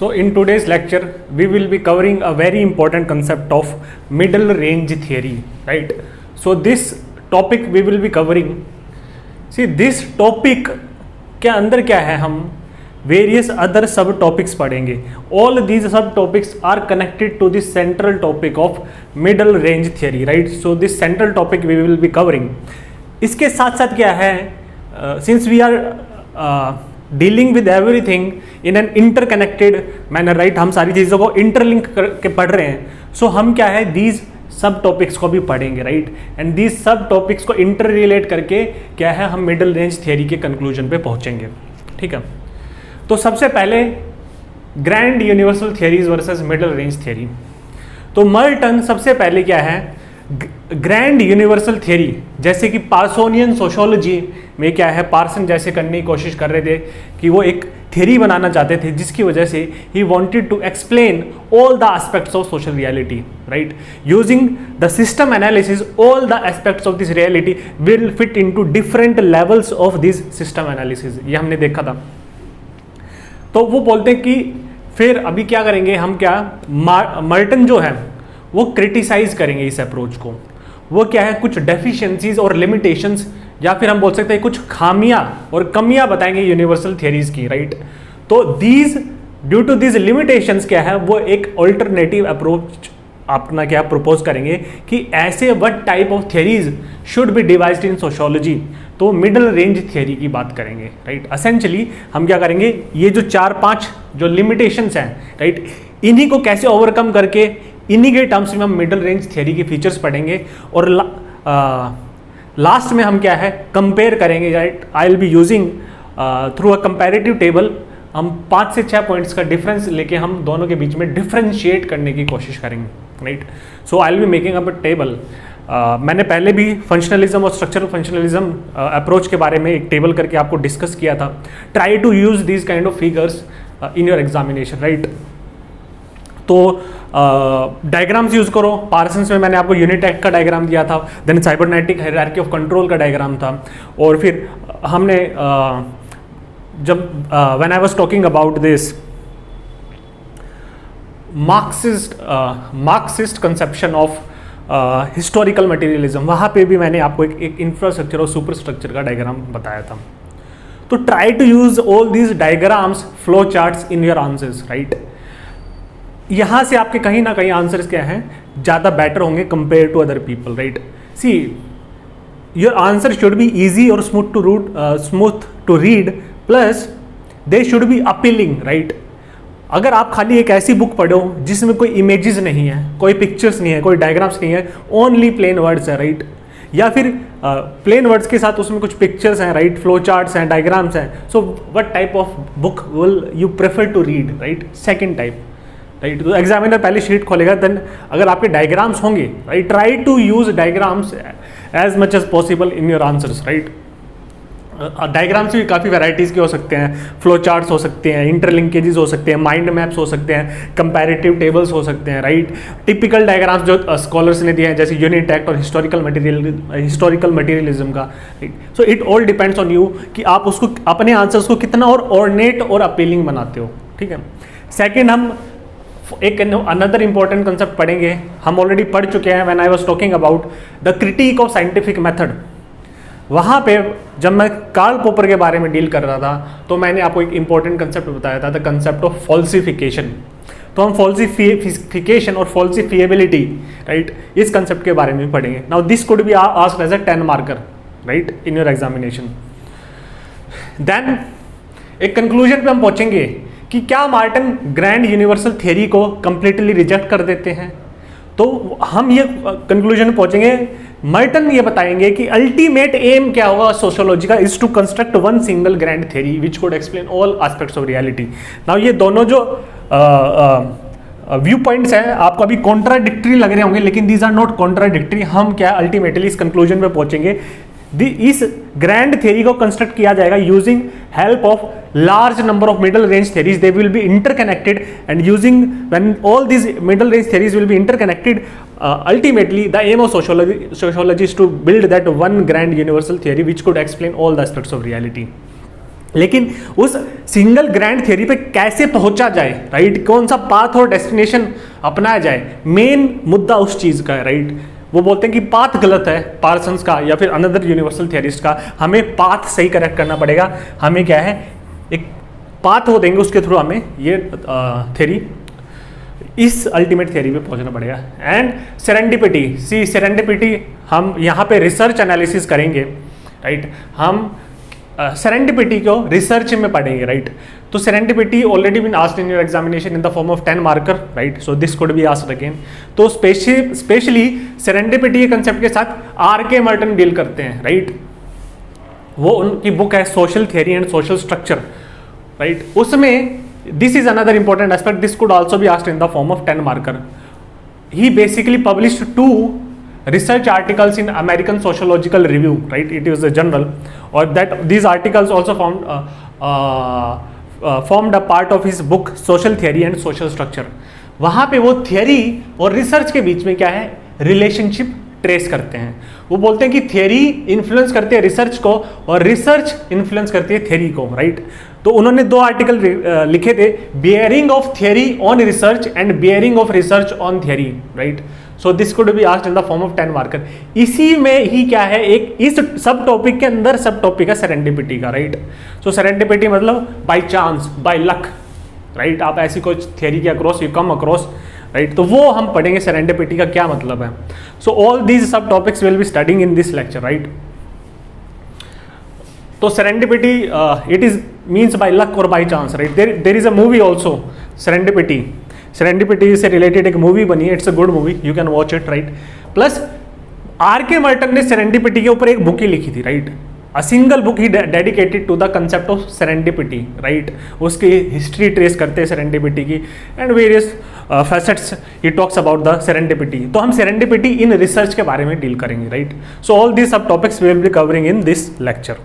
So in today's lecture, we will be covering a very important concept of middle range theory, right? So this topic we will be covering. See, this topic के अंदर क्या है, हम various other sub topics पढ़ेंगे. All these sub topics are connected to this central topic of middle range theory, right? So this central topic we will be covering. इसके साथ साथ क्या है, since we are dealing with everything in an interconnected manner, right, हम सारी चीज़ों को interlink करके पढ़ रहे हैं. सो हम क्या है, दीज सब टॉपिक्स को भी पढ़ेंगे, राइट, एंड दीज सब टॉपिक्स को इंटर रिलेट करके क्या है, हम मिडल रेंज थियरी के कंक्लूजन पे पहुंचेंगे. ठीक है, तो सबसे पहले grand universal theories versus middle range theory. तो मर्टन सबसे पहले क्या है, ग्रैंड यूनिवर्सल थ्योरी, जैसे कि पार्सोनियन सोशियोलॉजी में क्या है, पार्सन जैसे करने की कोशिश कर रहे थे कि वो एक थ्योरी बनाना चाहते थे जिसकी वजह से ही wanted to explain all the aspects of social reality, right, using the system analysis. All the aspects of this reality will fit into different levels of this system analysis. ये हमने देखा था. तो वो बोलते हैं कि फिर अभी क्या करेंगे हम, क्या मर्टन जो है वो क्रिटिसाइज करेंगे इस अप्रोच को. वो क्या है, कुछ डेफिशिएंसीज और लिमिटेशंस, या फिर हम बोल सकते हैं कुछ खामियां और कमियां बताएंगे यूनिवर्सल थियरीज की, राइट. तो these due to these limitations क्या है, वो एक ऑल्टरनेटिव अप्रोच अपना क्या प्रपोज करेंगे कि ऐसे what type of theories should be devised in sociology. तो मिडल रेंज थियरी की बात करेंगे, राइट. असेंशली हम क्या करेंगे, ये जो 4-5 जो लिमिटेशंस हैं, राइट, इन्हीं को कैसे ओवरकम करके इन्हीं के टर्म्स में हम मिडल रेंज थियरी के फीचर्स पढ़ेंगे. और लास्ट में हम क्या है, कंपेयर करेंगे, right. I will be using through a comparative table. हम 5 से 6 पॉइंट्स का डिफरेंस लेके हम दोनों के बीच में डिफरेंशिएट करने की कोशिश करेंगे, right. So I will be making up a table. मैंने पहले भी फंक्शनलिज्म और स्ट्रक्चरल फंक्शनलिज्म अप्रोच के बारे में एक टेबल करके आपको डिस्कस किया था. Try to use these kind of figures in your examination, right. तो डायग्राम्स यूज करो. पार्सन्स में मैंने आपको यूनिटैक का डायग्राम दिया था, then cybernetic hierarchy of control का डायग्राम था, और फिर हमने जब when I was talking about this Marxist conception of historical materialism, वहाँ पे भी मैंने आपको एक इंफ्रास्ट्रक्चर और सुपर स्ट्रक्चर का डायग्राम बताया था. तो try to use all these diagrams, flow charts in your answers, right. यहाँ से आपके कहीं ना कहीं आंसर्स क्या हैं, ज़्यादा बेटर होंगे compare to other people, right. See, your answer should be easy और smooth to read, plus they should be appealing, right. अगर आप खाली एक ऐसी बुक पढ़ो जिसमें कोई इमेजेस नहीं है, कोई पिक्चर्स नहीं है, कोई डायग्राम्स नहीं है, ओनली प्लेन वर्ड्स है, राइट, या फिर प्लेन वर्ड्स के साथ उसमें कुछ पिक्चर्स हैं, राइट, फ्लो चार्ट्स हैं, डायग्राम्स हैं, so what type of book will you prefer to read, right. Second type, right. तो एग्जामिनर पहले शीट खोलेगा, देन अगर आपके डायग्राम्स होंगे, right, try to use diagrams as much as possible in your answers, right. Diagrams भी काफ़ी varieties के हो सकते हैं, फ्लो चार्ट्स हो सकते हैं, इंटरलिंकेजेस हो सकते हैं, माइंड मैप्स हो सकते हैं, कंपैरेटिव टेबल्स हो सकते हैं, राइट. टिपिकल डायग्राम्स जो स्कॉलर्स ने दिए हैं, जैसे यूनिटैक्ट और हिस्टोरिकल मटेरियलिज्म का, right. So it all depends on you कि आप उसको अपने आंसर्स को कितना और ऑर्नेट और अपीलिंग बनाते हो, ठीक है. सेकेंड, हम एक अनदर इंपॉर्टेंट कंसेप्ट पढ़ेंगे, हम ऑलरेडी पढ़ चुके हैं when I was talking about the critic of scientific method. वहाँ पे जब मैं कार्ल पॉपर के बारे में डील कर रहा था तो मैंने आपको एक इंपॉर्टेंट कंसेप्ट बताया था, द कंसेप्ट ऑफ फॉल्सिफिकेशन. तो हम फॉल्सिफिकेशन और फॉल्सिफिएबिलिटी, राइट, इस कंसेप्ट के बारे में पढ़ेंगे. Now this could be asked as a 10 marker, right, in your examination. Then एक कंक्लूजन पे हम पहुंचेंगे कि क्या मार्टन ग्रैंड यूनिवर्सल थियरी को कंप्लीटली रिजेक्ट कर देते हैं. तो हम ये कंक्लूजन पहुंचेंगे, मर्टन ये बताएंगे कि अल्टीमेट एम क्या होगा सोशियोलॉजी का, is to construct one single grand theory which could explain all aspects of reality. Now ये दोनों जो व्यू पॉइंट्स हैं आपको अभी कॉन्ट्राडिक्टरी लग रहे होंगे, लेकिन दीज आर नॉट कॉन्ट्राडिक्टरी. हम क्या अल्टीमेटली इस कंक्लूजन पे पहुंचेंगे, इस ग्रैंड थियरी को कंस्ट्रक्ट किया जाएगा using help of large number of middle range theories. They will be interconnected, and using when all these middle range theories will be interconnected, ultimately the aim of sociology is to build that one grand universal theory which could explain all the aspects of reality. लेकिन उस single grand theory पे कैसे पहुंचा जाए, right, कौन सा path और destination अपनाया जाए, मेन मुद्दा उस चीज का है, राइट। वो बोलते हैं कि पाथ गलत है पार्सन्स का या फिर अनदर यूनिवर्सल थियरिस्ट का, हमें पाथ सही करेक्ट करना पड़ेगा। हमें क्या है, एक पाथ वो देंगे, उसके थ्रू हमें ये थ्योरी, इस अल्टीमेट थ्योरी पे पहुंचना पड़ेगा। एंड सेरेंडिपिटी, सी सेरेंडिपिटी हम यहाँ पे रिसर्च एनालिसिस करेंगे, राइट। हम सेरेंडिपिटी को रिसर्च में पढ़ेंगे, राइट। तो serendipity already been asked in your examination in the form of 10 marker, right, so this could be asked again. तो स्पेशली सेरेंडिपिटी के कंसेप्ट के साथ आर.के. मर्टन डील करते हैं, राइट। वो उनकी बुक है social theory and social structure, right. उसमें this is another important aspect, this could also be asked in the form of 10 marker. He basically published 2 research articles in American Sociological Review, right, it is a journal, or that these articles also formed a part of his book Social Theory and Social Structure। वहाँ पे वो theory और research के बीच में क्या है, relationship trace करते हैं। वो बोलते हैं कि थियरी इन्फ्लुएंस करती है रिसर्च को और रिसर्च इन्फ्लुएंस करती है थियरी को, राइट। तो उन्होंने 2 आर्टिकल लिखे थे, bearing of theory on research and bearing of research on theory, right. So this could be asked in the form of 10 marker. इसी में ही क्या है, एक इस सब टॉपिक के अंदर सब टॉपिक है सेरेंडिपिटी का, राइट। सो सेरेंडिपिटी मतलब by chance, by luck, right. आप ऐसी कोई थियरी के across you come across, right, तो वो हम पढ़ेंगे सेरेंडिपिटी का क्या मतलब है। सो ऑल दीज सब topics will be studying in this lecture, right. तो serendipity it is means by luck और by chance, right. There is a movie also serendipity, serendipity से रिलेटेड एक मूवी बनी है, it's a good movie, you can watch it, right. Plus R K. Merton ने serendipity के ऊपर एक book ही लिखी थी, राइट, अ सिंगल बुक ही dedicated to the concept of serendipity, right. उसकी हिस्ट्री ट्रेस करते हैं सेरेंडिपिटी की and various facets he talks about the serendipity. तो हम सेरेंडिपिटी इन रिसर्च के बारे में डील करेंगे, right. So all this sub topics we will be covering in this lecture.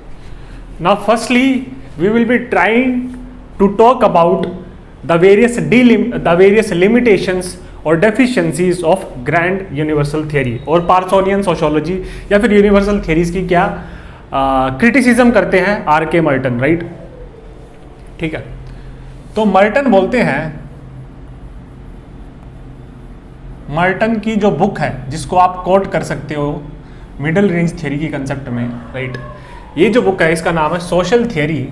Now firstly we will be trying to talk about the various limitations और deficiencies of grand universal theory और पार्सोनियन sociology या फिर universal theories की क्या criticism करते हैं R K. Merton, right, ठीक है। तो मर्टन बोलते हैं, मर्टन की जो बुक है जिसको आप कोट कर सकते हो मिडल रेंज थियरी की कंसेप्ट में, राइट, ये जो बुक है इसका नाम है social theory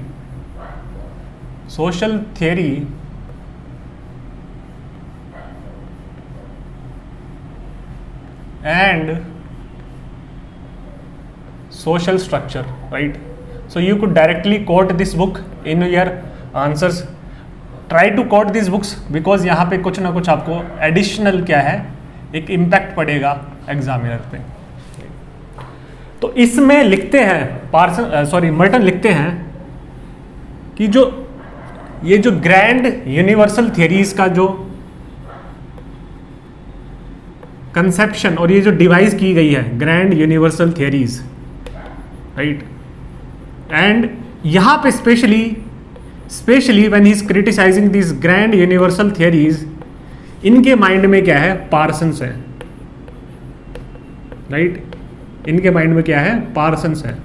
and social structure, right. So you could directly quote this book in your answers. Try to quote these books because यहाँ पे कुछ ना कुछ आपको एडिशनल क्या है, एक इम्पैक्ट पड़ेगा एग्जामिनर पे। तो इसमें लिखते हैं मर्टन लिखते हैं कि ये जो ग्रैंड यूनिवर्सल थियरीज का जो कंसेप्शन और ये जो डिवाइस की गई है grand universal theories, right, and यहाँ पे specially when he is criticising this grand universal theories, इनके माइंड में क्या है, पार्सन्स है, राइट, इनके माइंड में क्या है, पार्सन्स है,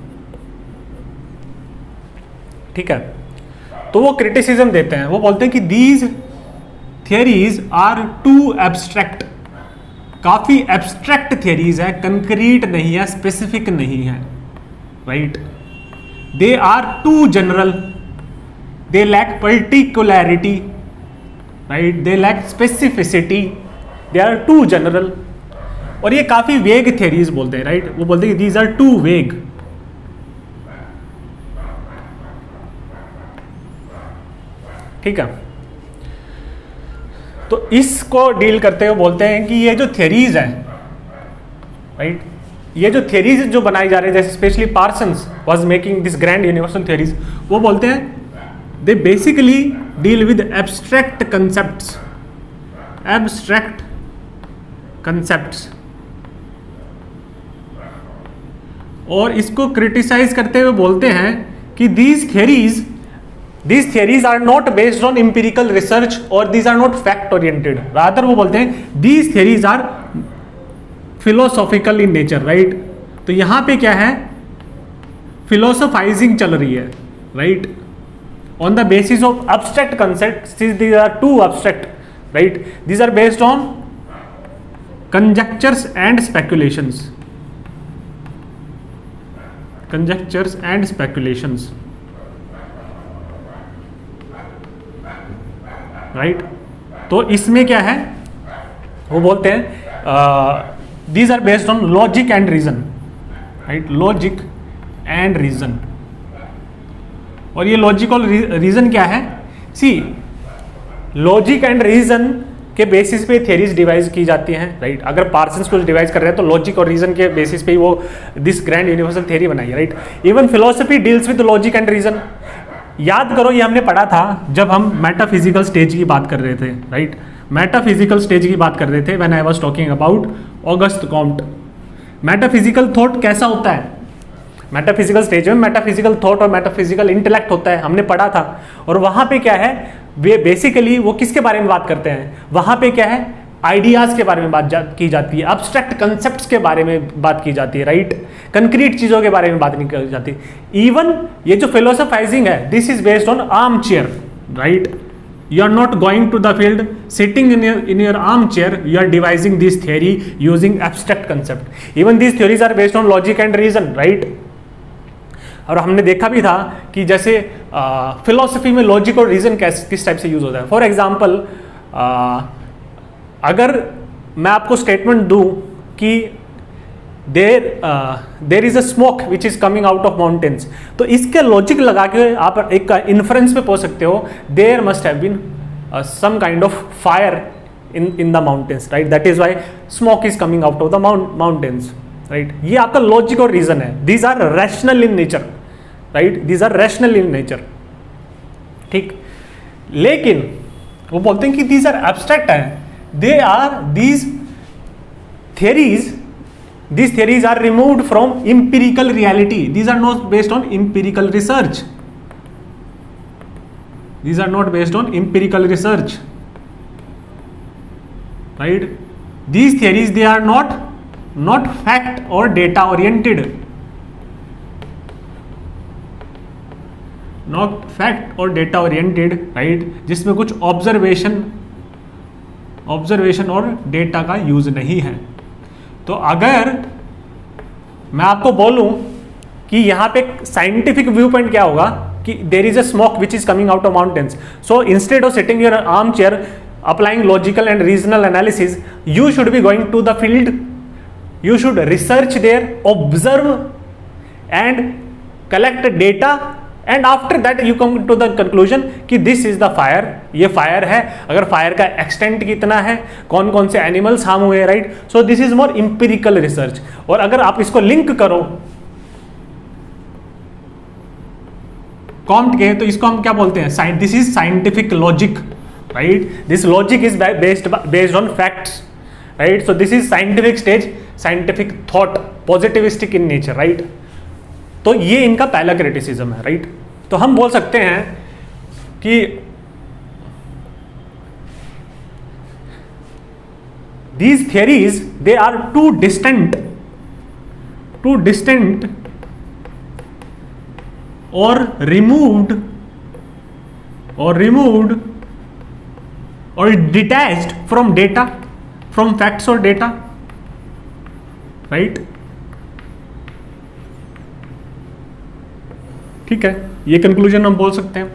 ठीक है। तो वो क्रिटिसिज्म देते हैं, वो बोलते हैं कि these theories are too abstract, काफी एब्स्ट्रैक्ट थियरीज है, कंक्रीट नहीं है, स्पेसिफिक नहीं है, right. They are too general, they lack particularity, right, they lack specificity, they are too general, और ये काफी वेग थियरीज बोलते हैं, राइट। वो बोलते हैं कि दीज आर टू वेग, ठीक है। तो इसको डील करते हुए बोलते हैं कि ये जो थियरीज हैं, राइट, ये जो थियरीज जो बनाई जा रही है, जैसे specially Parsons was making this grand universal theories, वो बोलते हैं they basically deal with abstract concepts, और इसको क्रिटिसाइज करते हुए बोलते हैं कि these theories are not based on empirical research or these are not fact oriented, rather वो बोलते हैं these theories are philosophical in nature, right। तो यहाँ पे क्या है, फिलोसोफाइजिंग चल रही है, right, on the basis of abstract concepts. These are too abstract, right? These are based on conjectures and speculations. Conjectures and speculations, right? तो इसमें क्या है, वो बोलते हैं these are based on logic and reason, right? Logic and reason. और ये logic और रीजन क्या है? सी, लॉजिक एंड रीजन के बेसिस पे थ्योरीज डिवाइस की जाती हैं, राइट? अगर पार्सन्स कुछ डिवाइस कर रहे हैं तो लॉजिक और रीजन के बेसिस पे ही वो दिस ग्रैंड यूनिवर्सल थ्योरी बनाई है, right? Even philosophy deals with logic and reason. याद करो, ये हमने पढ़ा था जब हम मेटाफिजिकल स्टेज की बात कर रहे थे, राइट? मेटाफिजिकल स्टेज की बात कर रहे थे when I was talking about August Comte. Metaphysical thought कैसा होता है? मेटाफिजिकल स्टेज में मेटाफिजिकल थॉट और मेटाफिजिकल इंटेलेक्ट होता है, हमने पढ़ा था. और वहां पे क्या है, वे बेसिकली वो किसके बारे में बात करते हैं? वहां पे क्या है, आइडियाज के बारे में बात की जाती है, अब्स्ट्रैक्ट कंसेप्ट्स के बारे में बात की जाती है, राइट? कंक्रीट चीजों के बारे में बात नहीं की जाती. इवन ये जो फिलोसोफाइजिंग है, this is based on arm chair, right? You are not going to the field, sitting in your armchair, you are devising this theory using abstract concept. Even these theories are based on logic and reason, right? और हमने देखा भी था कि जैसे philosophy में logic और reason किस टाइप से यूज होता है. फॉर एग्जाम्पल, अगर मैं आपको स्टेटमेंट दूं कि there is a smoke which is coming out of mountains, तो इसके लॉजिक लगा के आप एक इन्फ्रेंस पे पहुंच सकते हो, there must have been some kind of fire in the mountains, right? That is why smoke is coming out of the mountains, right? ये आपका लॉजिक और रीजन है. These are rational in nature, right? These are rational in nature, ठीक? लेकिन वो बोलते हैं कि दीज आर एब्स्ट्रैक्ट हैं. They are these theories, these theories are removed from empirical reality. These are not based on empirical research. These are not based on empirical research, right? These theories, they are not fact or data oriented, not fact or data oriented, right? जिसमें कुछ observation और data का use नहीं है. तो अगर मैं आपको बोलूं कि यहां पे साइंटिफिक व्यू पॉइंट क्या होगा कि there is a smoke which is coming out of mountains, so instead of sitting your armchair applying logical and regional analysis, you should be going to the field, you should research there, observe and collect data, and after that you come to the conclusion कि this is the fire. ये fire है, अगर fire का extent कितना है, कौन कौन से एनिमल्स हार्म हुए, right? So this is more empirical research. और अगर आप इसको लिंक करो कॉम्ट के, तो इसको हम क्या बोलते हैं? This is scientific logic, right? This logic is based on facts, right? So this is scientific stage, scientific thought, positivistic in nature, right? तो ये इनका पहला क्रिटिसिज्म है, राइट? तो हम बोल सकते हैं कि these theories, they are too distant or removed or detached from data, from facts or data, right? ठीक है, ये कंक्लूजन हम बोल सकते हैं.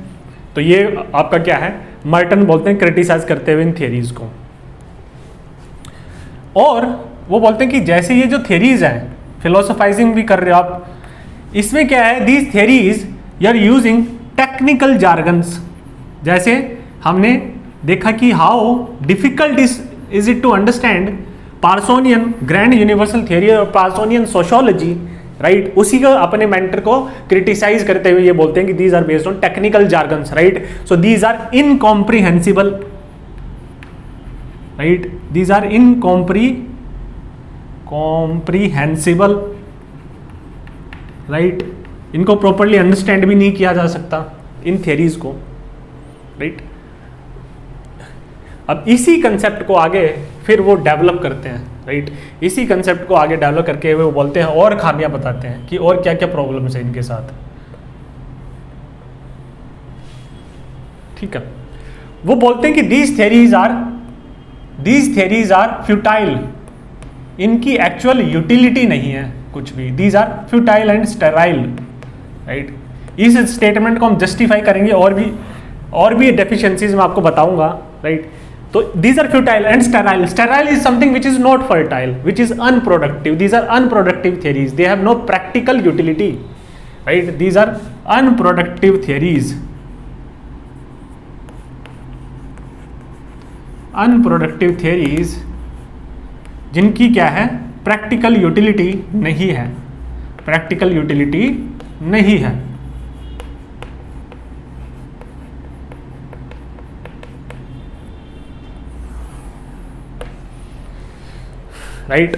तो ये आपका क्या है, मर्टन बोलते हैं क्रिटिसाइज करते हुए इन थियरीज को. और वो बोलते हैं कि जैसे ये जो थियरीज हैं, फिलोसोफाइजिंग भी कर रहे हो आप, इसमें क्या है, these theories you are using technical jargons. जैसे हमने देखा कि how difficult is it to understand Parsonian grand universal theory और पार्सोनियन सोशियोलॉजी, राइट? उसी को अपने मेंटर को क्रिटिसाइज करते हुए ये बोलते हैं कि these are based on technical jargons, right? So these are incomprehensible, right? These are incomprehensible, right? इनको प्रॉपरली अंडरस्टैंड भी नहीं किया जा सकता इन थियरीज को, राइट? अब इसी कंसेप्ट को आगे फिर वो डेवलप करते हैं, राइट? इसी कंसेप्ट को आगे डेवलप करके वो बोलते हैं और खामियां बताते हैं कि और क्या क्या प्रॉब्लम्स है इनके साथ. ठीक है, वो बोलते हैं कि दीज थेरीज आर फ्यूटाइल, इनकी एक्चुअल यूटिलिटी नहीं है कुछ भी, these are futile and sterile, right. इस स्टेटमेंट को हम जस्टिफाई करेंगे, और भी डेफिशिएंसीज मैं आपको बताऊंगा, राइट। तो these are futile and sterile, sterile is something which is not fertile, which is unproductive, these are unproductive theories, they have no practical utility, right, these are unproductive theories, unproductive theories जिनकी क्या है, practical utility नहीं है, practical utility नहीं है, right.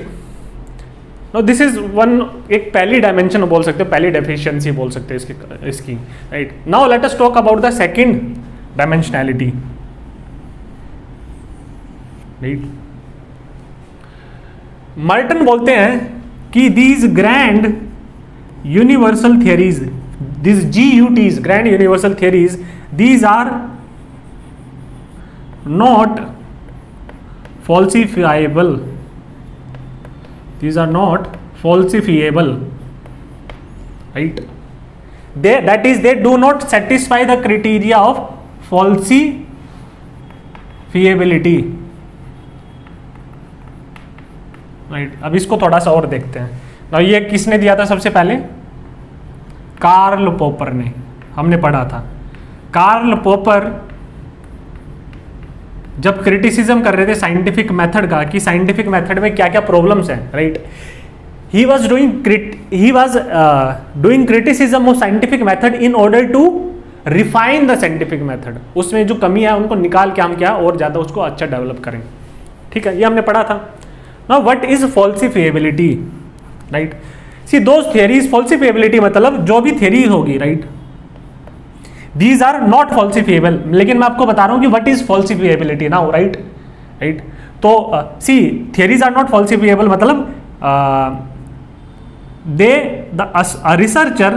No this is one, एक पहली dimension बोल सकते हो, पहली डेफिशिएंसी बोल सकते हैं इसकी, right. Now let us talk about the second dimensionality, right. Merton बोलते हैं कि these grand universal theories, these GUTs, grand universal theories, these are not falsifiable, these are not falsifiable, right, that is they do not satisfy the criteria of falsifiability, right। अब इसको थोड़ा सा और देखते हैं। ना ये किसने दिया था सबसे पहले, कार्ल पॉपर ने, हमने पढ़ा था। कार्ल पॉपर जब क्रिटिसिज्म कर रहे थे साइंटिफिक मेथड का, कि साइंटिफिक मेथड में क्या क्या प्रॉब्लम्स हैं, right, he was doing criticism of scientific method in order to refine the scientific method, उसमें जो कमी है उनको निकाल के हम क्या और ज्यादा उसको अच्छा डेवलप करें, ठीक है, ये हमने पढ़ा था। Now what is falsifiability, right, see those theories, falsifiability मतलब जो भी थियरी होगी, right, These are not falsifiable, लेकिन मैं आपको बता रहा हूं कि what is falsifiability now, right, right। तो see theories are not falsifiable मतलब a researcher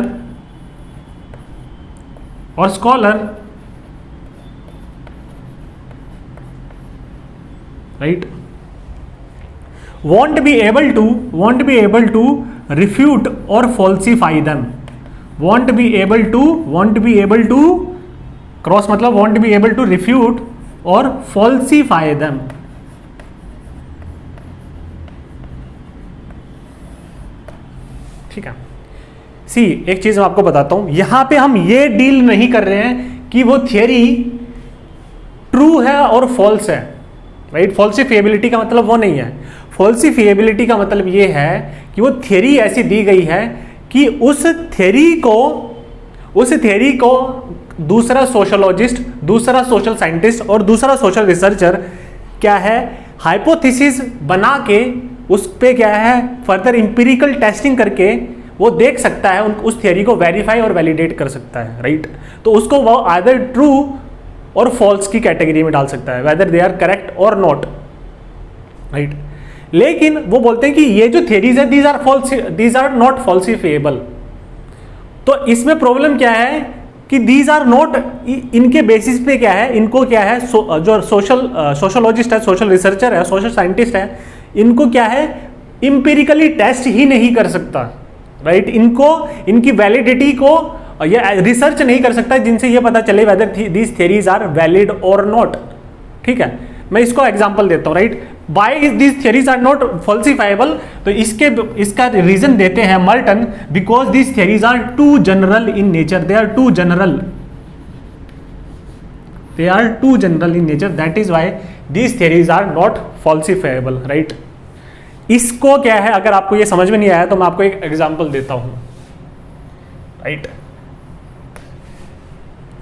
or scholar, right, won't be able to refute or falsify them, won't be able to cross मतलब won't be able to refute or falsify them, ठीक है। सी एक चीज मैं आपको बताता हूं, यहां पे हम ये डील नहीं कर रहे हैं कि वो थियरी ट्रू है और फॉल्स है, राइट। फॉल्सिफिएबिलिटी का मतलब वो नहीं है, फॉल्सिफिएबिलिटी का मतलब ये है कि वो थियरी ऐसी दी गई है कि उस थियरी को दूसरा सोशोलॉजिस्ट, दूसरा सोशल साइंटिस्ट और दूसरा सोशल रिसर्चर क्या है, हाइपोथेसिस बना के उस पे क्या है फर्दर इंपिरिकल टेस्टिंग करके वो देख सकता है, उस थियरी को वेरीफाई और वैलिडेट कर सकता है, राइट। तो उसको वो आइदर ट्रू और फॉल्स की कैटेगरी में डाल सकता है, वेदर दे आर करेक्ट और नॉट, राइट। लेकिन वो बोलते हैं कि ये जो थियरीज है दीज आर नॉट फॉल्सिफिएबल। तो इसमें प्रॉब्लम क्या है कि दीज आर नॉट, इनके बेसिस पे क्या है, इनको क्या है जो सोशोलॉजिस्ट है, सोशल रिसर्चर है, सोशल साइंटिस्ट है, इनको क्या है इंपेरिकली टेस्ट ही नहीं कर सकता, राइट। इनकी वैलिडिटी को ये रिसर्च नहीं कर सकता जिनसे ये पता चले whether these theories are valid और नॉट, ठीक है। मैं इसको एग्जांपल देता हूं, right. Why these theories are not falsifiable? तो इसका रीजन देते हैं Merton, because these theories are too general in nature, they are too general in nature, that is why these theories are not falsifiable, right। इसको क्या है, अगर आपको ये समझ में नहीं आया तो मैं आपको एक एग्जांपल देता हूं, राइट।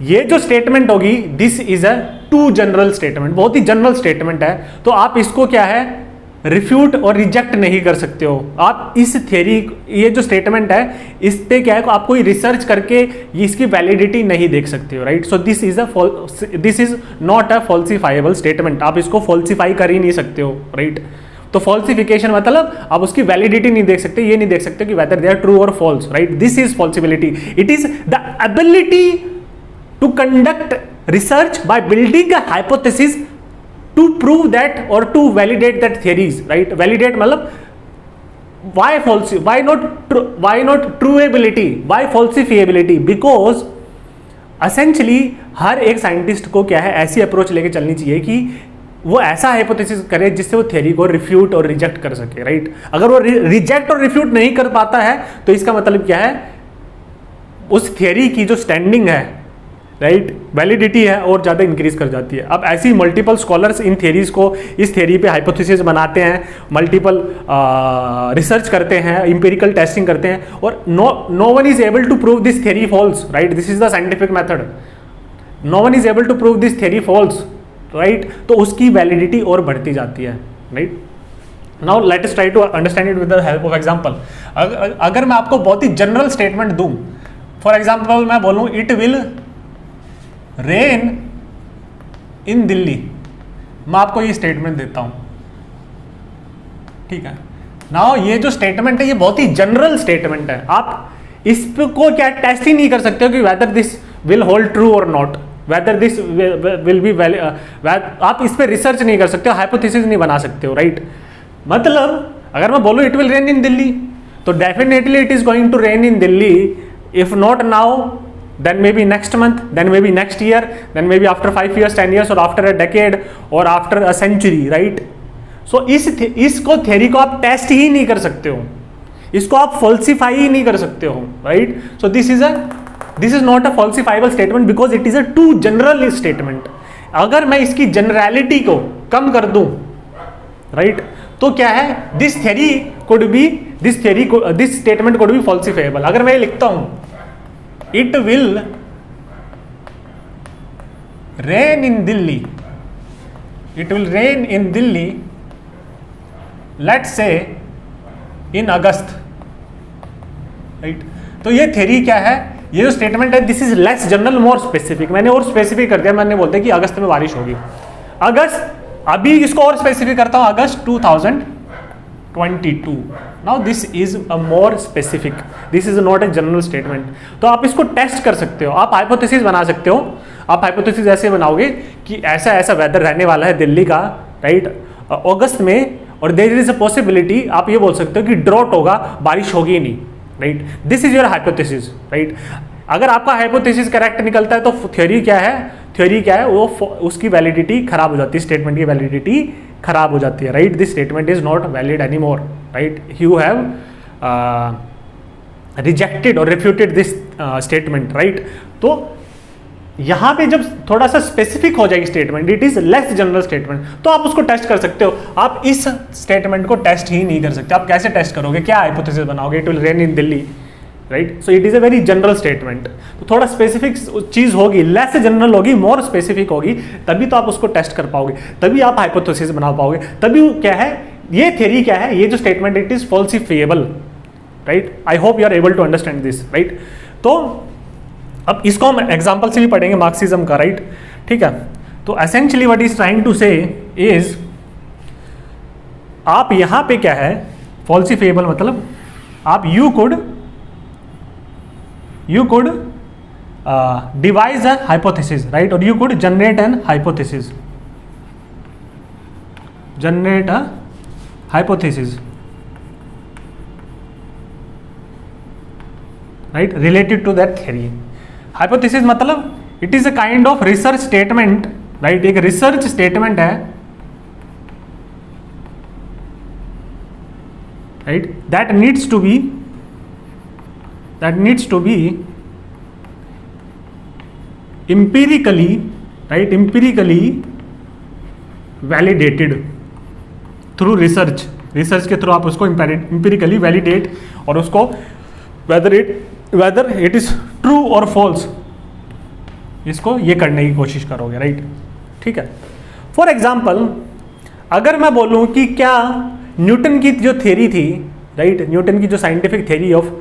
ये जो स्टेटमेंट होगी this is a too general statement, बहुत ही जनरल स्टेटमेंट है, तो आप इसको क्या है रिफ्यूट और रिजेक्ट नहीं कर सकते हो। आप इस थ्योरी, ये जो स्टेटमेंट है इस पे क्या है आप कोई रिसर्च करके इसकी वैलिडिटी नहीं देख सकते हो, right. So this is not a falsifiable statement, आप इसको फॉल्सिफाई कर ही नहीं सकते हो, राइट। तो फॉल्सिफिकेशन मतलब आप उसकी वैलिडिटी नहीं देख सकते, ये नहीं देख सकते कि वेदर दे आर ट्रू और false, right. This is falsibility, it is the ability to conduct research by building a hypothesis to prove that or to validate that theories, right? Validate मतलब why false, why not trueability, why falsifiability? Because essentially हर एक scientist को क्या है, ऐसी approach लेके चलनी चाहिए कि वो ऐसा हाइपोथेसिस करे जिससे वो थ्योरी को रिफ्यूट और रिजेक्ट कर सके, राइट? अगर वो रिजेक्ट और रिफ्यूट नहीं कर पाता है तो इसका मतलब क्या है, उस थ्योरी की जो स्टैंडिंग है, राइट, वैलिडिटी है और ज़्यादा इंक्रीज कर जाती है। अब ऐसी मल्टीपल स्कॉलर्स इन थ्योरीज को, इस थ्योरी पे हाइपोथेसिस बनाते हैं, मल्टीपल रिसर्च करते हैं, इंपेरिकल टेस्टिंग करते हैं, और no one is able to prove this theory false, right? This is the scientific method. No one is able to prove this theory false, right? तो उसकी वैलिडिटी और बढ़ती जाती है, right? Now let us try to understand it with the help of example. अगर मैं आपको बहुत ही जनरल स्टेटमेंट दूं, फॉर एग्जांपल मैं बोलूं it will rain in Delhi, मैं आपको ये स्टेटमेंट देता हूं, ठीक है? नाउ ये जो स्टेटमेंट है ये बहुत ही जनरल स्टेटमेंट है, आप इसको क्या टेस्ट ही नहीं कर सकते हो कि whether this will hold true और not, whether this will be आप इस पर रिसर्च नहीं कर सकते हो, हाइपोथेसिस नहीं बना सकते हो, राइट? मतलब अगर मैं बोलूं it will rain in Delhi, तो definitely it is going to rain in Delhi, if not now then maybe next month, then maybe next year, then maybe after 5 years, 10 years, or after a decade, or after a century, right? So इसको theory को आप test ही नहीं कर सकते हो, इसको आप falsify ही नहीं कर सकते हो, right? So this is not a falsifiable statement because it is a too general statement. अगर मैं इसकी जनरलिटी को कम कर दूं, राइट, तो क्या है, this statement could be falsifiable. अगर मैं लिखता हूं it will rain in Delhi, it will rain in Delhi, let's say in August, right? तो ये थ्योरी क्या है, ये जो स्टेटमेंट है this is less general more specific. मैंने और स्पेसिफिक कर दिया, मैंने बोलते कि अगस्त में बारिश होगी, अगस्त, अभी इसको और स्पेसिफिक करता हूं, अगस्त 2022। Now this is a more specific, this is not a general statement. तो आप इसको टेस्ट कर सकते हो, आप हाइपोथेसिस बना सकते हो। आप हाइपोथेसिस ऐसे बनाओगे कि ऐसा ऐसा वेदर रहने वाला है दिल्ली का, राइट, अगस्त में, और देयर इज अ पॉसिबिलिटी, आप ये बोल सकते हो कि ड्रॉट होगा, बारिश होगी नहीं, right? This is your hypothesis, right? अगर आपका हाइपोथेसिस करेक्ट निकलता है तो थ्योरी क्या है, वो उसकी वैलिडिटी खराब हो जाती है, स्टेटमेंट की वैलिडिटी खराब हो जाती है, right? This statement is not valid any more, right? You have rejected और रिफ्यूटेड दिस स्टेटमेंट, राइट? तो यहां पे जब थोड़ा सा स्पेसिफिक हो जाएगी statement, it is less general statement, तो आप उसको टेस्ट कर सकते हो। आप इस स्टेटमेंट को टेस्ट ही नहीं कर सकते। आप कैसे टेस्ट करोगे, क्या हाइपोथेसिस बनाओगे, it will rain in Delhi, right? So it is a very general statement. तो थोड़ा स्पेसिफिक चीज होगी, लेस जनरल होगी, मोर स्पेसिफिक होगी, तभी तो आप उसको टेस्ट कर पाओगे, तभी आप हाइपोथेसिस बना पाओगे, तभी क्या है, ये थ्योरी क्या है, ये जो statement it is falsifiable, right? I hope you are able to understand this, right? तो अब इसको हम एग्जाम्पल से भी पढ़ेंगे मार्क्सिज्म का, राइट? ठीक है? तो essentially what is trying to say is, आप यहां पे क्या है, फॉल्सिफिएबल मतलब आप you could devise a hypothesis, right? Or you could generate a hypothesis, right, related to that theory. Hypothesis मतलब it is a kind of research statement, right? एक research statement है, right? that needs to be empirically, right, empirically validated through research के through आप उसको empirically validate और उसको whether it is true or false, इसको ये करने की कोशिश करोगे, राइट? ठीक है? फॉर एग्जाम्पल अगर मैं बोलूं कि क्या न्यूटन की जो थ्योरी थी, राइट, न्यूटन की जो scientific theory of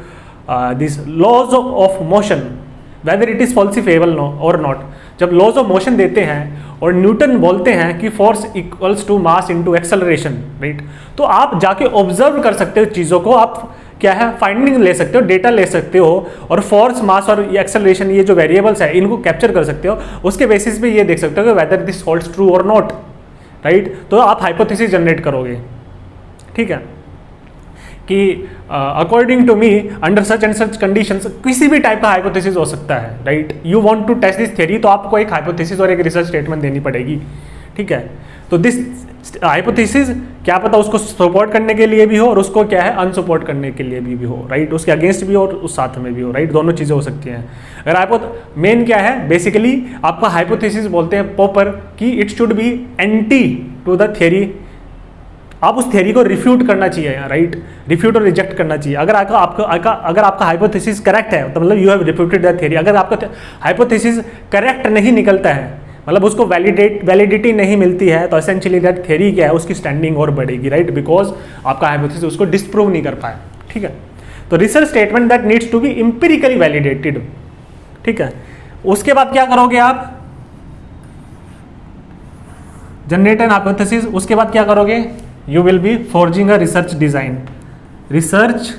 this laws of motion, whether it is falsifiable और नॉट, जब लॉज ऑफ मोशन देते हैं और न्यूटन बोलते हैं कि force equals to mass into acceleration, right, तो आप जाके ऑब्जर्व कर सकते हो चीज़ों को, आप क्या है फाइंडिंग ले सकते हो, डेटा ले सकते हो और फोर्स, मास और एक्सेलरेशन ये जो वेरिएबल्स है इनको कैप्चर कर सकते हो। उसके बेसिस पे ये देख सकते हो कि वेदर दिस होल्ड्स ट्रू और नॉट, राइट। तो आप हाइपोथेसिस जनरेट करोगे, ठीक है, कि according to me under such and such conditions, किसी भी टाइप का हाइपोथेसिस हो सकता है, right. You want to test this theory, तो आपको एक हाइपोथेसिस और एक रिसर्च स्टेटमेंट देनी पड़ेगी, ठीक है। तो दिस हाइपोथेसिस क्या पता उसको सपोर्ट करने के लिए भी हो और उसको क्या है अनसपोर्ट करने के लिए भी हो, राइट। उसके अगेंस्ट भी हो और उस साथ में भी हो, राइट। दोनों चीज़ें हो सकती हैं। अगर मेन क्या है बेसिकली आपका हाइपोथेसिस बोलते हैं पॉपर कि it should be anti to the theory. आप उस थ्योरी को रिफ्यूट करना चाहिए, राइट। रिफ्यूट और रिजेक्ट करना चाहिए। अगर आपका हाइपोथेसिस करेक्ट है तो मतलब you have refuted the theory. अगर आपका हाइपोथेसिस करेक्ट नहीं निकलता है, मतलब उसको वैलिडिटी नहीं मिलती है, तो एसेंशियली दैट थ्योरी क्या है उसकी स्टैंडिंग और बढ़ेगी, राइट, बिकॉज आपका हाइपोथेसिस उसको डिस्प्रूव नहीं कर पाया, ठीक है। तो research statement that needs to be empirically validated, ठीक है। उसके बाद क्या करोगे आप, जनरेट एन हाइपोथेसिस। उसके बाद क्या करोगे, you will B forging a research design. Research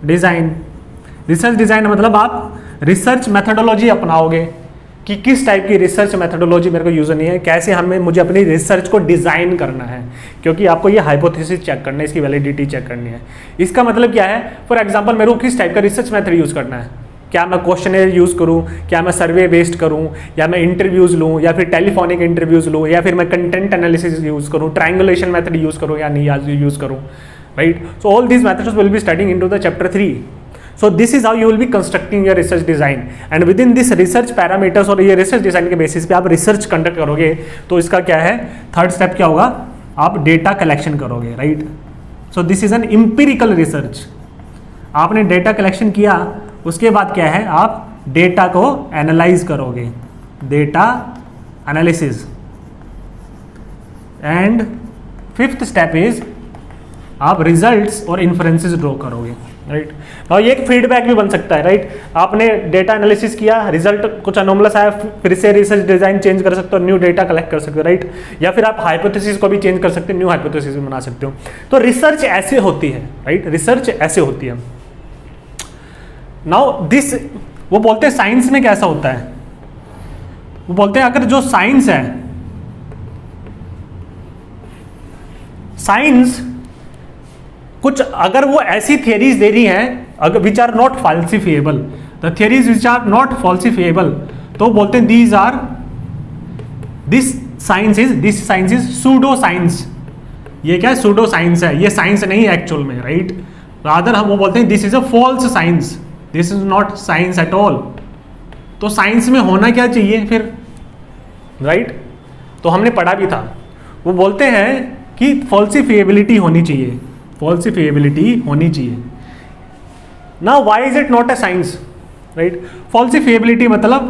design मतलब आप रिसर्च मेथोडोलॉजी अपनाओगे कि किस टाइप की रिसर्च मेथोडोलॉजी मेरे को यूज करनी है, कैसे मुझे अपनी रिसर्च को डिजाइन करना है, क्योंकि आपको ये हाइपोथेसिस चेक करना है, इसकी वैलिडिटी चेक करनी है। इसका मतलब क्या है, फॉर एग्जांपल मेरे को किस टाइप का रिसर्च मेथड यूज करना है, क्या मैं क्वेश्चनर यूज करूं, क्या मैं सर्वे बेस्ड करूं, या मैं इंटरव्यूज लूं, या फिर टेलीफोनिक इंटरव्यूज लूं, या फिर मैं कंटेंट एनालिसिस यूज करूं, ट्रायंगुलेशन मेथड यूज करूं या नहीं यूज करूं, right. So all these methods will be studying into the chapter 3. So this is how you will be constructing your research design, and within this research parameters और ये research design के basis पे आप research conduct करोगे। तो इसका क्या है, थर्ड स्टेप क्या होगा, आप डेटा कलेक्शन करोगे, right. So this is N empirical research. आपने डेटा कलेक्शन किया, उसके बाद क्या है, आप डेटा को एनालाइज करोगे, data analysis. And fifth step is आप रिजल्ट्स और इन्फ्रेंसेस ड्रॉ करोगे, राइट। और ये एक फीडबैक भी बन सकता है, राइट। आपने डेटा एनालिसिस किया, रिजल्ट कुछ अनोमलस आया, फिर से रिसर्च डिजाइन चेंज कर सकते हो, न्यू डेटा कलेक्ट कर सकते हो, राइट। या फिर आप हाइपोथेसिस को भी चेंज कर सकते हो, न्यू हाइपोथेसिस भी बना सकते हो। तो रिसर्च ऐसे होती है, राइट, रिसर्च ऐसे होती है। नाउ दिस, वो बोलते हैं साइंस में कैसा होता है, वो बोलते हैं अगर जो साइंस है, साइंस कुछ अगर वो ऐसी थियरीज दे रही हैं अगर which are not falsifiable, the theories which are not falsifiable, तो बोलते हैं this science is pseudo science. ये क्या है, सूडो साइंस है, ये साइंस नहीं है एक्चुअल में, राइट। रादर हम वो बोलते हैं this is a false science, this is not science at all. तो साइंस में होना क्या चाहिए फिर, राइट। तो हमने पढ़ा भी था, वो बोलते हैं कि फॉल्सिफिएबिलिटी होनी चाहिए, फॉल्सिफिएबिलिटी होनी चाहिए। Now why is it not a science, right. Falsifiability मतलब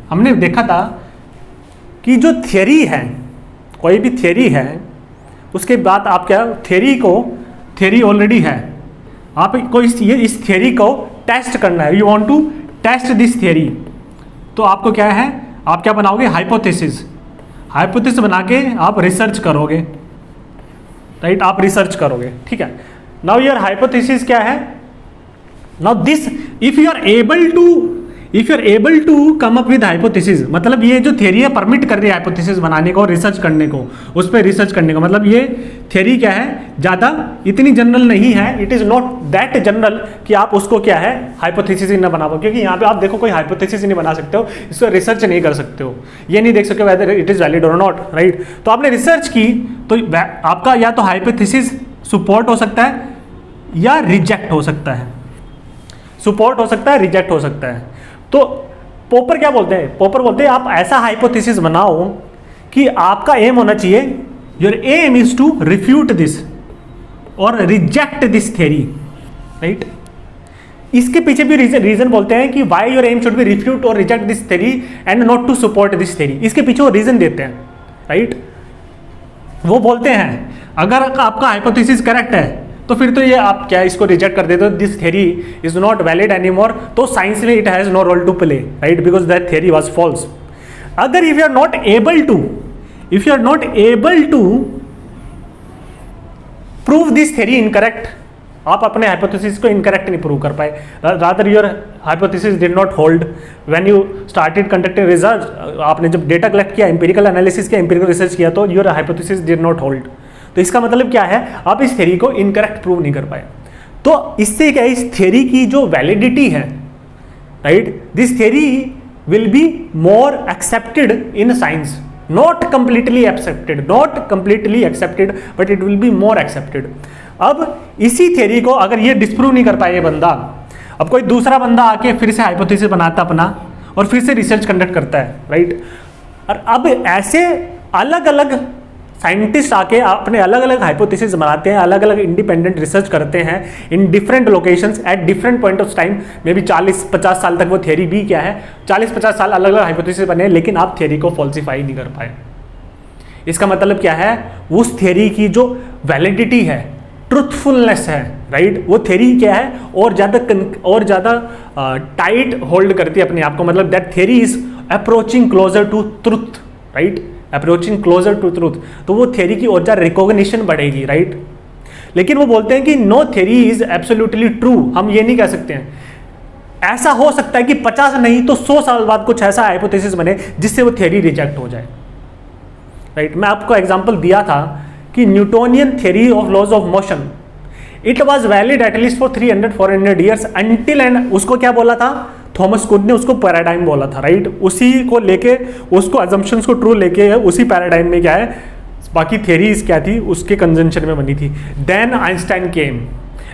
हमने देखा था कि जो थियरी है, कोई भी थियरी है, उसके बाद आप क्या, थियरी ऑलरेडी है, आपको इस थियरी को टेस्ट करना है, you want to test this theory. तो आपको क्या है, आप क्या बनाओगे, हाइपोथेसिस बना के आप रिसर्च करोगे, राइट, आप रिसर्च करोगे, ठीक है। नाउ योर हाइपोथेसिस क्या है, now this if you are able to come up with hypothesis, मतलब ये जो थियरी है परमिट कर रही है हाइपोथेसिस बनाने को, रिसर्च करने को, उस पर रिसर्च करने को, मतलब ये थियरी क्या है, ज़्यादा इतनी जनरल नहीं है, it is not that general कि आप उसको क्या है हाइपोथेसिस ही ना बना पाओ। क्योंकि यहाँ पे आप देखो कोई हाइपोथेसिस ही नहीं बना सकते हो, इसको रिसर्च नहीं कर सकते हो, ये नहीं देख सकते वेदर इट इज़ वैलिड और नॉट, राइट। तो आपने रिसर्च की तो आपका या तो हाइपोथेसिस सपोर्ट हो सकता है या रिजेक्ट हो सकता है, सपोर्ट हो सकता है, रिजेक्ट हो सकता है। तो पॉपर क्या बोलते हैं, पॉपर बोलते हैं आप ऐसा हाइपोथेसिस बनाओ कि आपका एम होना चाहिए, your aim is to refute this और रिजेक्ट दिस थ्योरी, राइट। इसके पीछे भी रीजन बोलते हैं कि why your aim should be refute और reject this theory and not to support this theory. इसके पीछे वो रीजन देते हैं, राइट। वो बोलते हैं अगर आपका हाइपोथेसिस करेक्ट है तो फिर तो ये आप क्या इसको रिजेक्ट कर देते हो, this theory is not valid any more, तो साइंस में it has no role to play, right, because that theory was false. अगर if you are not able to prove this theory incorrect, आप अपने hypothesis को incorrect नहीं prove कर पाए, rather your hypothesis did not hold when you started conducting research. आपने जब data collect किया, एम्पिरिकल एनालिसिस किया, एम्पिरिकल रिसर्च किया, तो your hypothesis did not hold. तो इसका मतलब क्या है, आप इस थ्योरी को इनकरेक्ट प्रूव नहीं कर पाए। तो इससे क्या है, इस थ्योरी की जो वैलिडिटी है, right, this theory will be more accepted in science, not completely accepted, but it will be more accepted. अब इसी थ्योरी को अगर ये डिस्प्रूव नहीं कर पाए ये बंदा, अब कोई दूसरा बंदा आके फिर से हाइपोथेसिस बनाता अपना और फिर से रिसर्च कंडक्ट करता है, राइट। और अब ऐसे अलग अलग साइंटिस्ट आके अपने अलग अलग हाइपोथेसिस बनाते हैं, अलग अलग इंडिपेंडेंट रिसर्च करते हैं in different locations at different point of time, may be 40-50 साल तक वो थ्योरी भी क्या है, 40-50 साल अलग अलग हाइपोथेसिस बने, लेकिन आप थ्योरी को फॉल्सिफाई नहीं कर पाए। इसका मतलब क्या है, उस थ्योरी की जो वैलिडिटी है, ट्रुथफुलनेस है, राइट, वो थ्योरी क्या है, और ज़्यादा टाइट होल्ड करती है अपने आप को, मतलब that theory is approaching closer to truth, right, approaching closer to truth. तो वो थ्योरी की और ज़्यादा रिकॉग्निशन बढ़ेगी, राइट। लेकिन वो बोलते हैं कि no theory is absolutely true, हम ये नहीं कह सकते हैं। ऐसा हो सकता है कि 50 नहीं तो 100 साल बाद कुछ ऐसा हाइपोथेसिस बने जिससे वो थ्योरी रिजेक्ट हो जाए, राइट। मैं आपको एग्जांपल दिया था कि Newtonian theory of laws of motion, it was valid at least for 300-400 years until and, उसको क्या बोला था, थॉमस कुक ने उसको पैराडाइम बोला था, राइट। उसी को लेके, उसको अजम्पशंस को ट्रू लेके, उसी पैराडाइम में क्या है, बाकी थ्योरीज क्या थी उसके कंजंक्शन में बनी थी। Then Einstein came,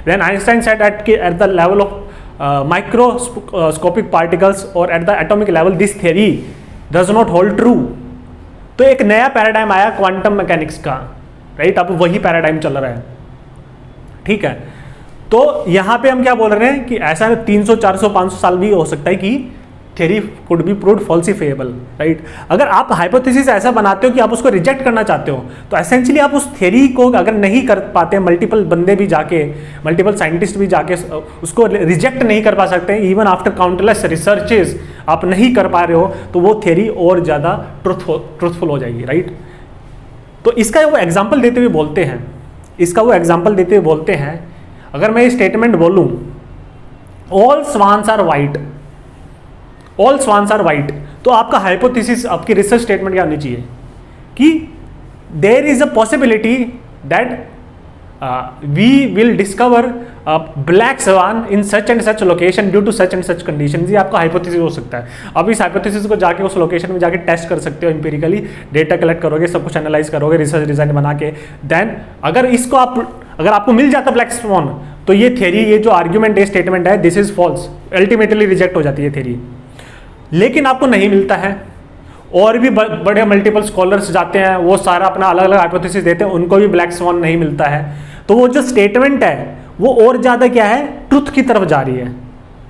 then Einstein said at the level of microscopic particles और at the atomic level this theory does not hold true. तो एक नया पैराडाइम आया क्वांटम मैकेनिक्स का, राइट। अब वही पैराडाइम चल रहा है, ठीक है। तो यहां पे हम क्या बोल रहे हैं कि ऐसा 300, 400, 500 साल भी हो सकता है कि theory could be proved falsifiable, right. अगर आप हाइपोथेसिस ऐसा बनाते हो कि आप उसको रिजेक्ट करना चाहते हो, तो एसेंशियली आप उस थ्योरी को अगर नहीं कर पाते, मल्टीपल बंदे भी जाके, मल्टीपल साइंटिस्ट भी जाके उसको रिजेक्ट नहीं कर पा सकते, इवन आफ्टर काउंटलेस रिसर्चेज आप नहीं कर पा रहे हो, तो वो थ्योरी और ज़्यादा ट्रूथफुल हो जाएगी, राइट। तो इसका वो एग्जाम्पल देते हुए बोलते हैं, अगर मैं ये स्टेटमेंट बोलूं, all swans are white, all swans are white, तो आपका हाइपोथेसिस, आपकी रिसर्च स्टेटमेंट क्या होनी चाहिए कि there is a possibility that we will discover black swan in such and such location due to such and such condition. ये आपका hypothesis हो सकता है। अब इस हाइपोथेसिस को जाके उस लोकेशन में जाके टेस्ट कर सकते हो, एम्पिरिकली डेटा कलेक्ट करोगे, सब कुछ एनालाइज करोगे, रिसर्च डिजाइन बना के, देन अगर आपको मिल जाता ब्लैक स्वान, तो ये थ्योरी, ये जो आर्ग्यूमेंट है, स्टेटमेंट है, this is false, ultimately reject हो जाती है थ्योरी। लेकिन आपको नहीं मिलता है, और भी बड़े मल्टीपल स्कॉलर्स जाते हैं, वो सारा अपना अलग अलग हाइपोथेसिस देते हैं, उनको भी ब्लैक स्वान नहीं मिलता है, तो वो जो स्टेटमेंट है वो और ज्यादा क्या है, ट्रुथ की तरफ जा रही है,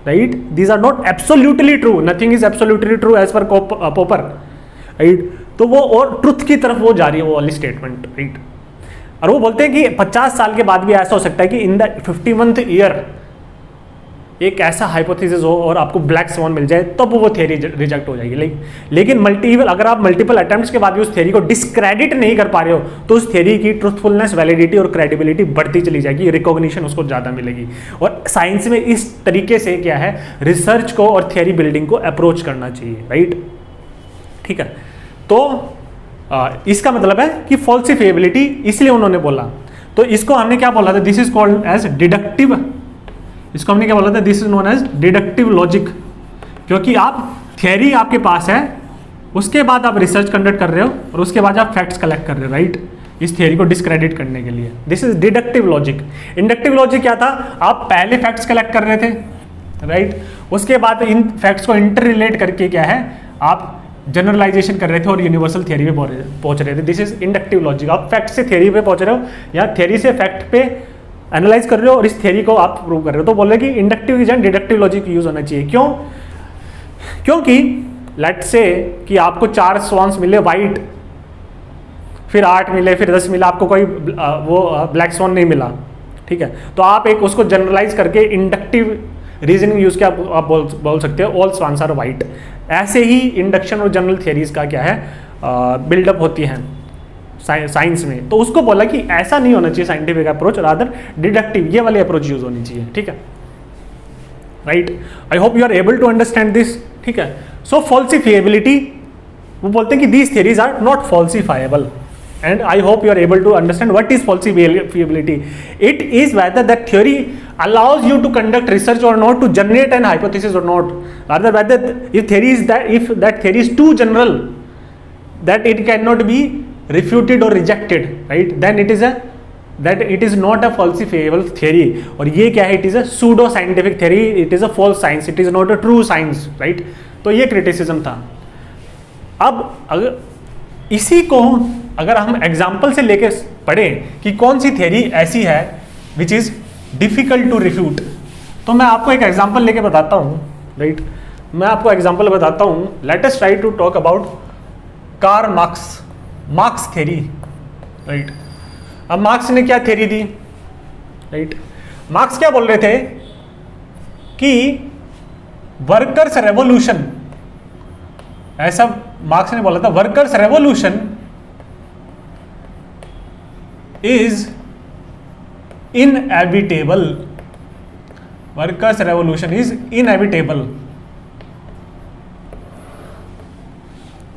right. These are not absolutely true, nothing is absolutely true as per Popper, right. तो वो और ट्रुथ की तरफ वो जा रही है वो वाली स्टेटमेंट, राइट। और वो बोलते हैं कि 50 साल के बाद भी ऐसा हो सकता है कि इन द 51th ईयर एक ऐसा हाइपोथेसिस हो और आपको ब्लैक स्वान मिल जाए, तब वो थ्योरी रिजेक्ट हो जाएगी। लेकिन अगर आप मल्टीपल अटेम्प्ट्स के बाद भी उस थ्योरी को डिस्क्रेडिट नहीं कर पा रहे हो, तो उस थ्योरी की ट्रुथफुलनेस, वैलिडिटी और क्रेडिबिलिटी बढ़ती चली जाएगी, रिकॉग्निशन उसको ज़्यादा मिलेगी। और साइंस में इस तरीके से क्या है, रिसर्च को और थ्योरी बिल्डिंग को अप्रोच करना चाहिए, राइट, ठीक है। तो इसका मतलब है कि फॉल्सिफिएबिलिटी, इसलिए उन्होंने बोला। तो इसको हमने क्या बोला था, this is called as deductive, इसको हमने क्या बोला था, this is known as deductive logic. क्योंकि आप थ्योरी आपके पास है, उसके बाद आप रिसर्च कंडक्ट कर रहे हो और उसके बाद आप फैक्ट्स कलेक्ट कर रहे हो, राइट, इस थ्योरी को डिस्क्रेडिट करने के लिए। This is deductive logic. Inductive logic क्या था, आप पहले फैक्ट्स कलेक्ट कर रहे थे, राइट, उसके बाद इन फैक्ट्स को इंटर रिलेट करके क्या है, आप जनरलाइजेशन कर रहे थे और यूनिवर्सल थ्योरी पे पहुंच रहे थे। This is inductive logic. आप फैक्ट से थ्योरी पे पहुंच रहे हो या थ्योरी से फैक्ट पे एनालाइज कर रहे हो और इस थ्योरी को आप प्रूव कर रहे हो। तो बोल रहे कि inductive and deductive logic use होना चाहिए। क्यों? क्योंकि लेट्स से कि आपको 4 स्वॉन्स मिले वाइट, फिर 8 मिले, फिर 10 मिला, आपको कोई वो ब्लैक स्वॉन नहीं मिला, ठीक है। तो आप एक उसको जनरलाइज करके इंडक्टिव रीजनिंग यूज के आप बोल सकते हो ऑल स्वॉन्स आर वाइट। ऐसे ही इंडक्शन और जनरल थियरीज का क्या है, बिल्डअप होती हैं। साइंस में, तो उसको बोला कि ऐसा नहीं होना चाहिए साइंटिफिक अप्रोच, रादर डिडक्टिव ये वाली अप्रोच यूज होनी चाहिए, ठीक है, right. I hope you are able to understand this, ठीक है। सो फॉल्सिफिएबिलिटी, वो बोलते हैं कि these theories are not falsifiable, and I hope you are able to understand what is falsifiability. It is whether that theory allows you to conduct research or not, to generate an hypothesis or not, rather whether if that theory is too general that it cannot be refuted or rejected, right, then it is not a falsifiable theory. और ये क्या है, it is a pseudo scientific theory, it is a false science, it is not a true science, right। तो ये criticism था। अब अगर इसी को अगर हम एग्जाम्पल से लेके पढ़ें कि कौन सी थ्योरी ऐसी है which is difficult to refute, तो मैं आपको एक एग्जाम्पल लेके बताता हूँ, राइट। मैं आपको एग्जाम्पल बताता हूँ। Let us try to talk about Karl Marx theory, right. अब मार्क्स ने क्या थ्योरी दी, राइट। मार्क्स क्या बोल रहे थे कि वर्कर्स रेवोल्यूशन, ऐसा मार्क्स ने बोला था, workers revolution is inevitable, workers revolution is inevitable,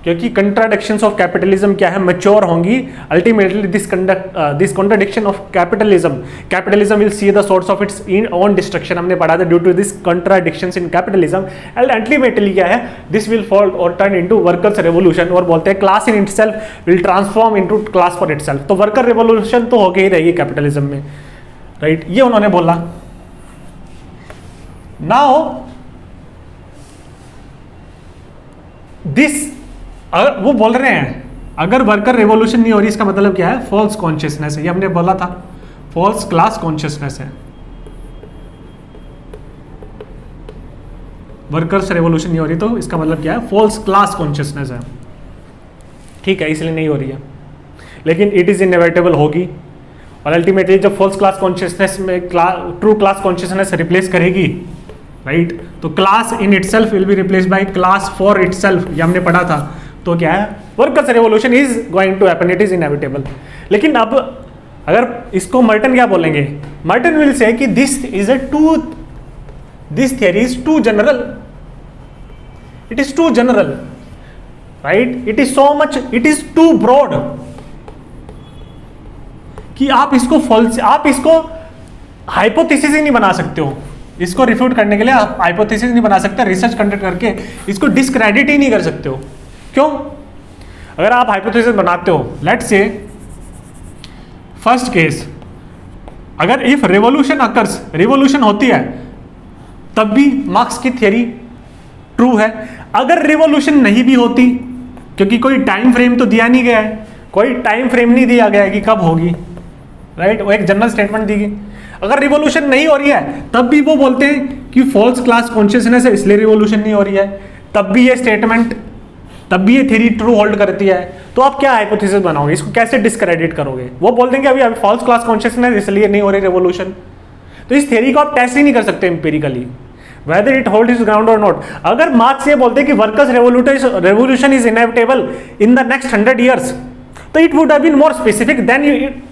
क्योंकि contradictions of capitalism क्या है, mature होंगी। ultimately this contradiction of capitalism will see the source of its own destruction, हमने पढ़ा था, due to this contradictions in capitalism, and ultimately क्या है, this will fall or turn into workers revolution, और बोलते हैं class in itself will transform into class for itself। तो worker revolution तो होके ही रहेगी कैपिटलिज्म में, राइट, ये उन्होंने बोला। now this अगर वो बोल रहे हैं अगर वर्कर रेवोल्यूशन नहीं हो रही, इसका मतलब क्या है, फॉल्स कॉन्शियसनेस है, ये हमने बोला था, फॉल्स क्लास कॉन्शियसनेस है। वर्कर्स रेवोल्यूशन नहीं हो रही तो इसका मतलब क्या है, फॉल्स क्लास कॉन्शियसनेस है, ठीक है, इसलिए नहीं हो रही है। लेकिन इट इज इनएविटेबल होगी, और अल्टीमेटली जब फॉल्स क्लास कॉन्शियसनेस में ट्रू क्लास कॉन्शियसनेस रिप्लेस करेगी, राइट, तो class in itself will be replace by class for itself, ये हमने पढ़ा था। तो क्या है, workers revolution is going to happen, it is inevitable. लेकिन अब अगर इसको मर्टन क्या बोलेंगे, मर्टन विल से कि this theory is too general, it is too general, right, it is so much, it is too broad, कि आप इसको हाइपोथेसिस ही नहीं बना सकते हो। इसको रिफ्यूट करने के लिए आप हाइपोथेसिस नहीं बना सकते, रिसर्च कंडक्ट करके इसको डिस्क्रेडिट ही नहीं कर सकते हो। क्यों? अगर आप हाइपोथेसिस बनाते हो, लेट्स से फर्स्ट केस, अगर इफ रेवोल्यूशन अकर्स, रेवोल्यूशन होती है, तब भी मार्क्स की थ्योरी ट्रू है। अगर रेवोल्यूशन नहीं भी होती, क्योंकि कोई टाइम फ्रेम तो दिया नहीं गया है, कोई टाइम फ्रेम नहीं दिया गया है कि कब होगी, राइट, वो एक जनरल स्टेटमेंट दी गई। अगर रिवोल्यूशन नहीं हो रही है तब भी वो बोलते हैं कि फॉल्स क्लास कॉन्शियसनेस है इसलिए रिवोल्यूशन नहीं हो रही है, तब भी ये स्टेटमेंट, तब भी ये थ्योरी ट्रू होल्ड करती है। तो आप क्या हाइपोथेसिस बनाओगे, इसको कैसे डिस्क्रेडिट करोगे? वो बोल देंगे अभी फॉल्स क्लास कॉन्शियसनेस इसलिए नहीं हो रही रिवोल्यूशन। तो इस थ्योरी को आप टेस्ट ही नहीं कर सकते empirically, whether it holds its ground or not। अगर मार्क्स ये बोलते हैं कि workers revolution is inevitable in the next 100 years, तो it would have been more specific then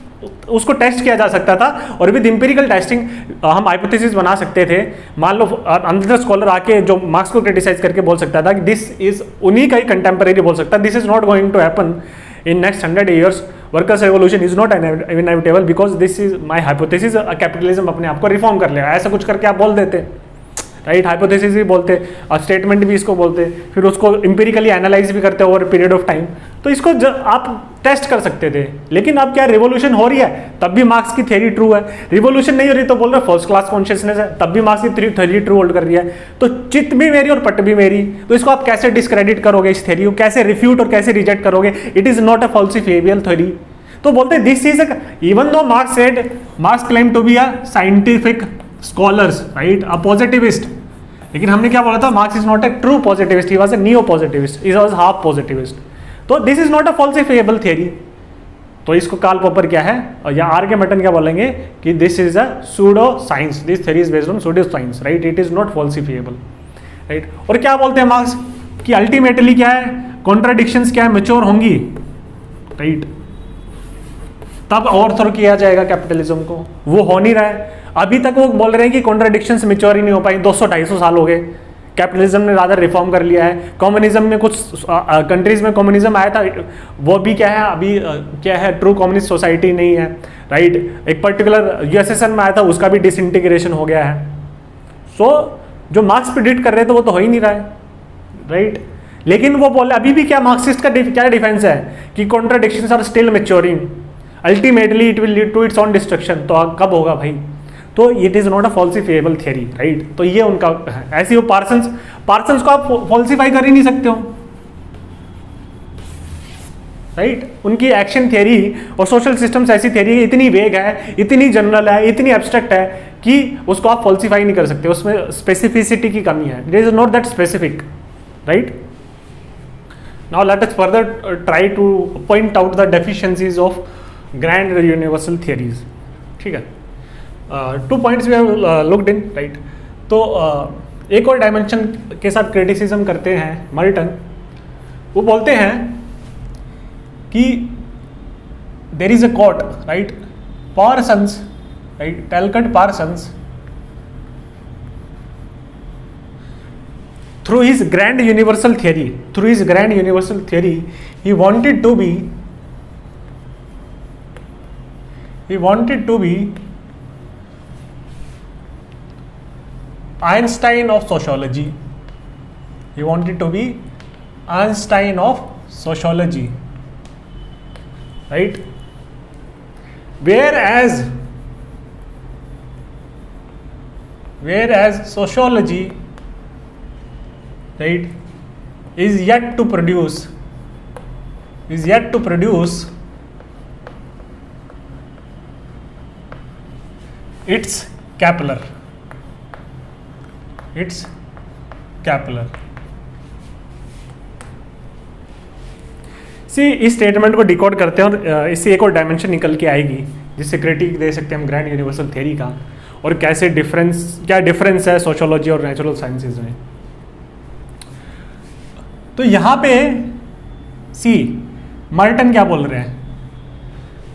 उसको टेस्ट किया जा सकता था। और विद इंपेरिकल टेस्टिंग हम हाइपोथेसिस बना सकते थे। मान लो अनदर स्कॉलर आके जो मार्क्स को क्रिटिसाइज करके बोल सकता था कि दिस इज, उन्हीं का ही कंटेम्परेरी बोल सकता, this is not going to happen in next 100 years, workers revolution is not inevitable because this is my hypothesis, capitalism अपने आप को रिफॉर्म कर लेगा, ऐसा कुछ करके आप बोल देते, राइट। हाइपोथेसिस भी बोलते और स्टेटमेंट भी इसको बोलते, फिर उसको इंपेरिकली एनालाइज भी करते ओवर पीरियड ऑफ टाइम, तो इसको आप टेस्ट कर सकते थे। लेकिन अब क्या रिवोल्यूशन हो रही है तब भी मार्क्स की थ्योरी ट्रू है, रिवोल्यूशन नहीं हो रही तो बोल रहे फर्स्ट क्लास कॉन्शियसनेस है, तब भी मार्क्स की थ्योरी ट्रू होल्ड कर रही है। तो चित भी मेरी और पट भी मेरी, तो इसको आप कैसे डिस्क्रेडिट करोगे, इस थ्योरी को कैसे रिफ्यूट और कैसे रिजेक्ट करोगे? It is not a falsifiable theory. तो बोलते this is even though Marx claim to be a scientific scholars, right, a positivist, लेकिन हमने क्या बोला था, Marx is not a true positivist, he was a neo positivist, he was half positivist. तो this is not a falsifiable theory. तो इसको Karl popper क्या है, और या आर के मर्टन क्या बोलेंगे कि this is a pseudo science, this theory is based on pseudo science, right, it is not falsifiable, right. और क्या बोलते हैं मार्क्स कि अल्टीमेटली क्या है, कॉन्ट्राडिक्शंस क्या है, मैच्योर होंगी, राइट, तब ओवरथ्रो किया जाएगा कैपिटलिज्म को। वो हो नहीं रहा है। अभी तक वो बोल रहे हैं कि कॉन्ट्राडिक्शंस मैच्योर ही नहीं हो पाई। 200-250 साल हो गए, कैपिटलिज्म ने ज़्यादा रिफॉर्म कर लिया है। कम्युनिज्म में कुछ कंट्रीज में कम्युनिज्म आया था, वो भी क्या है अभी, क्या है, ट्रू कम्युनिस्ट सोसाइटी नहीं है, राइट। एक पर्टिकुलर यूएसएसआर में आया था, उसका भी डिसइंटीग्रेशन हो गया है। सो जो मार्क्स प्रिडिक्ट कर रहे थे वो तो हो ही नहीं रहा है, राइट। लेकिन वो बोले अभी भी क्या, मार्क्सिस्ट का क्या डिफेंस है कि contradictions are still maturing, ultimately it will lead to its own destruction. तो कब होगा भाई? तो it is not a falsifiable theory, right. तो ये उनका है। ऐसे वो पार्सन्स को आप फॉल्सिफाई कर ही नहीं सकते हो, राइट। उनकी एक्शन थियरी और सोशल सिस्टम्स ऐसी थियरी इतनी वेग है, इतनी जनरल है, इतनी एब्स्ट्रैक्ट है कि उसको आप फॉल्सिफाई नहीं कर सकते। उसमें स्पेसिफिसिटी की कमी है। It is not that specific, right. Now let us further try to point out the deficiencies of grand universal theories, ठीक है। 2 points we have looked in, right. तो एक और डायमेंशन के साथ क्रिटिसिज्म करते हैं मर्टन। वो बोलते हैं कि there is a quote, right, Parsons, right, Talcott Parsons through his grand universal theory he wanted to be Einstein of sociology. He wanted to be Einstein of sociology, right? Whereas sociology, right, is yet to produce its Kepler. इस statement को decode करते हैं और इससे एक और dimension निकल के आएगी जिससे क्रिटिक दे सकते हैं हम ग्रैंड यूनिवर्सल थ्योरी का, और क्या डिफरेंस है सोशियोलॉजी और नेचुरल साइंसेज में। तो यहां पे मर्टन क्या बोल रहे हैं?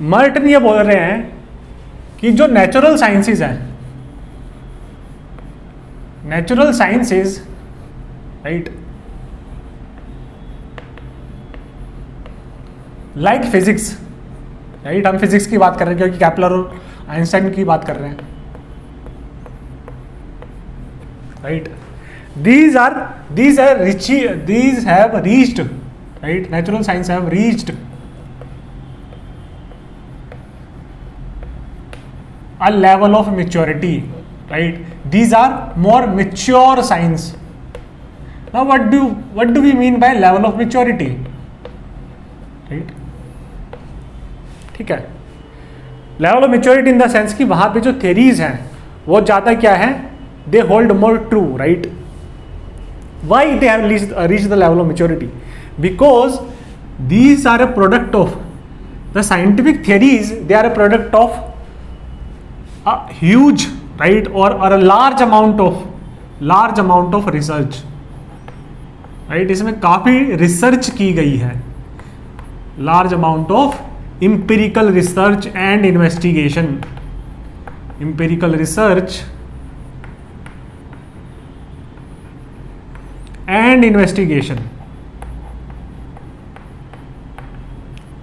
मर्टन ये बोल रहे हैं कि जो नेचुरल साइंसेज हैं, natural sciences, right, like physics, right, हम फिजिक्स की बात कर रहे हैं क्योंकि केपलर और आइंस्टाइन की बात कर रहे हैं, right. These have reached, right, natural science have reached a level of maturity, right. These are more mature science. Now what do we mean by level of maturity, right? ठीक है, level of maturity in the sense कि वहां पे जो theories हैं वो ज्यादा क्या है, they hold more true, right? Why they have reached the level of maturity? Because these are a product of the scientific theories. They are a product of a huge, right, or a large amount of research, right. इसमें काफी research की गई है, large amount of empirical research and investigation, empirical research and investigation,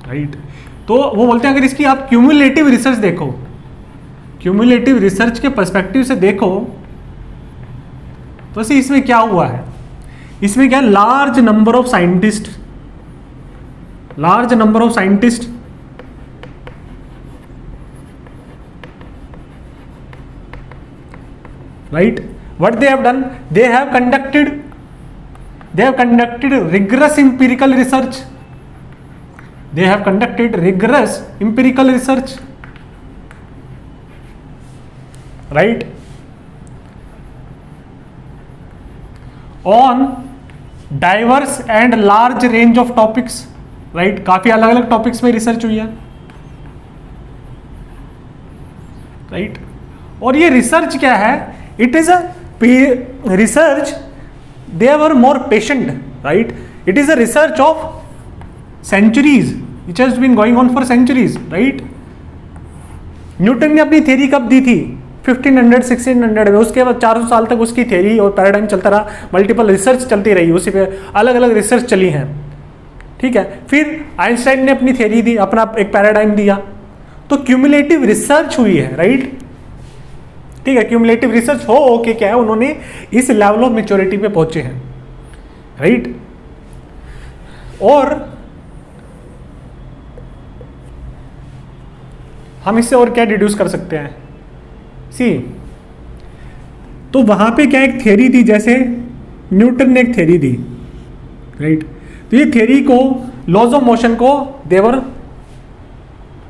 right. तो वो बोलते हैं अगर इसकी आप क्यूमुलेटिव रिसर्च देखो, क्यूमुलेटिव रिसर्च के पर्सपेक्टिव से देखो तो इसमें क्या हुआ है, इसमें क्या, large number of scientist, right, what they have done, they have conducted rigorous empirical research. Right, on diverse and large range of topics, right. काफी अलग अलग टॉपिक्स में रिसर्च हुई है, राइट। और ये रिसर्च क्या है, it is a research, they were more patient, right. It is a research of centuries which has been going on for centuries, right. Newton ने अपनी थ्योरी कब दी थी? 1500 1600 में। उसके बाद 400 साल तक उसकी थ्योरी और पैराडाइम चलता रहा, मल्टीपल रिसर्च चलती रही, उसी पे अलग अलग रिसर्च चली हैं, ठीक है। फिर आइंस्टाइन ने अपनी थ्योरी दी, अपना एक पैराडाइम दिया, तो क्यूमुलेटिव रिसर्च हुई है, राइट, ठीक है। क्यूमुलेटिव रिसर्च हो के क्या है, उन्होंने इस लेवल ऑफ मैच्योरिटी पे पहुंचे हैं, राइट। और हम इससे और क्या डिड्यूस कर सकते हैं? सी, तो वहां पे क्या एक थ्योरी थी, जैसे न्यूटन ने एक थ्योरी दी, राइट। तो ये थ्योरी को, लॉज ऑफ मोशन को देवर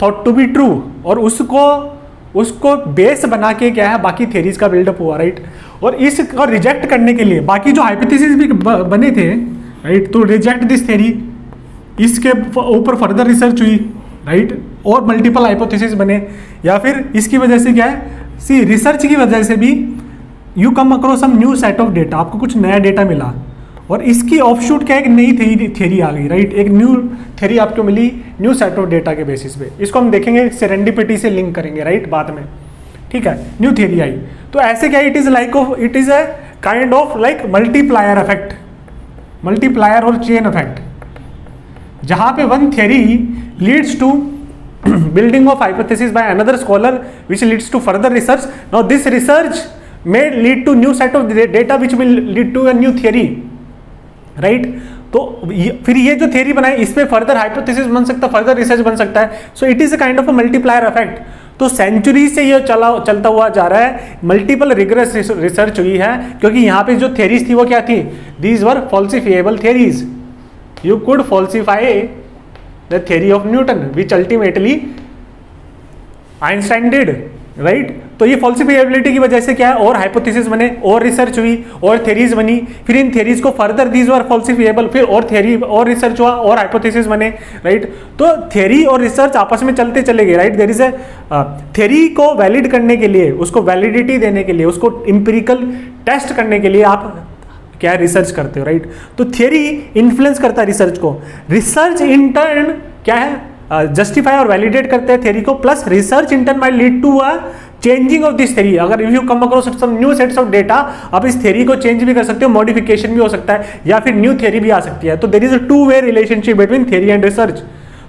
थॉट टू बी ट्रू, और उसको बेस बना के क्या है बाकी थ्योरीज का बिल्डअप हुआ, राइट। और इसको रिजेक्ट करने के लिए बाकी जो हाइपोथेसिस भी बने थे, राइट, तो रिजेक्ट दिस थ्योरी, इसके ऊपर फर्दर रिसर्च हुई, राइट, और मल्टीपल हाइपोथेसिस बने, या फिर इसकी वजह से क्या है, सी रिसर्च की वजह से भी you come across some new set of data, आपको कुछ नया डेटा मिला, और इसकी ऑफशूट क्या, एक नई थ्योरी आ गई, राइट, एक न्यू थ्योरी आपको मिली न्यू सेट ऑफ डेटा के बेसिस पे। इसको हम देखेंगे, सेरेंडिपिटी से लिंक करेंगे, राइट, बाद में, ठीक है। न्यू थ्योरी आई, तो ऐसे क्या, it is a kind of like multiplier effect, multiplier और चेन इफेक्ट, जहां पे one theory leads to building of hypothesis by another scholar which leads to further research. Now this research may lead to new set of data which will lead to a new theory, right. तो फिर ये जो theory बनाई, इस पे further hypothesis बन सकता है, फर्दर रिसर्च बन सकता है, so it is a kind of a multiplier effect. तो सेंचुरी से ये चलता हुआ जा रहा है, मल्टीपल रिगरस रिसर्च हुई है, क्योंकि यहाँ पे जो थ्योरीज थी वो क्या थी, these were falsifiable theories, you could falsify the theory of Newton which ultimately Einstein did, right। तो ये फॉल्सिफिएबिलिटी की वजह से क्या है, और हाइपोथेसिस बने, और रिसर्च हुई, और थ्योरीज बनी, फिर इन थ्योरीज को फर्दर दीज वर फॉल्सिफिएबल, फिर और थ्योरी और रिसर्च हुआ, और हाइपोथेसिस बने, राइट। तो थ्योरी और रिसर्च आपस में चलते चले गए, right. There is a theory को वैलिड करने के लिए, उसको वैलिडिटी देने के लिए, उसको इंपेरिकल टेस्ट करने के लिए आप क्या रिसर्च करते हो, राइट। तो थ्योरी इन्फ्लुएंस करता है रिसर्च को, रिसर्च इन टर्न क्या है, जस्टिफाई और वैलिडेट करते हैं थ्योरी को, plus research in turn might lead to a changing of this theory. अगर if you come across some new sets of data, आप इस थ्योरी को चेंज भी कर सकते हो, मॉडिफिकेशन भी हो सकता है, या फिर न्यू थ्योरी भी आ सकती है। तो there is a two way relationship between theory and research.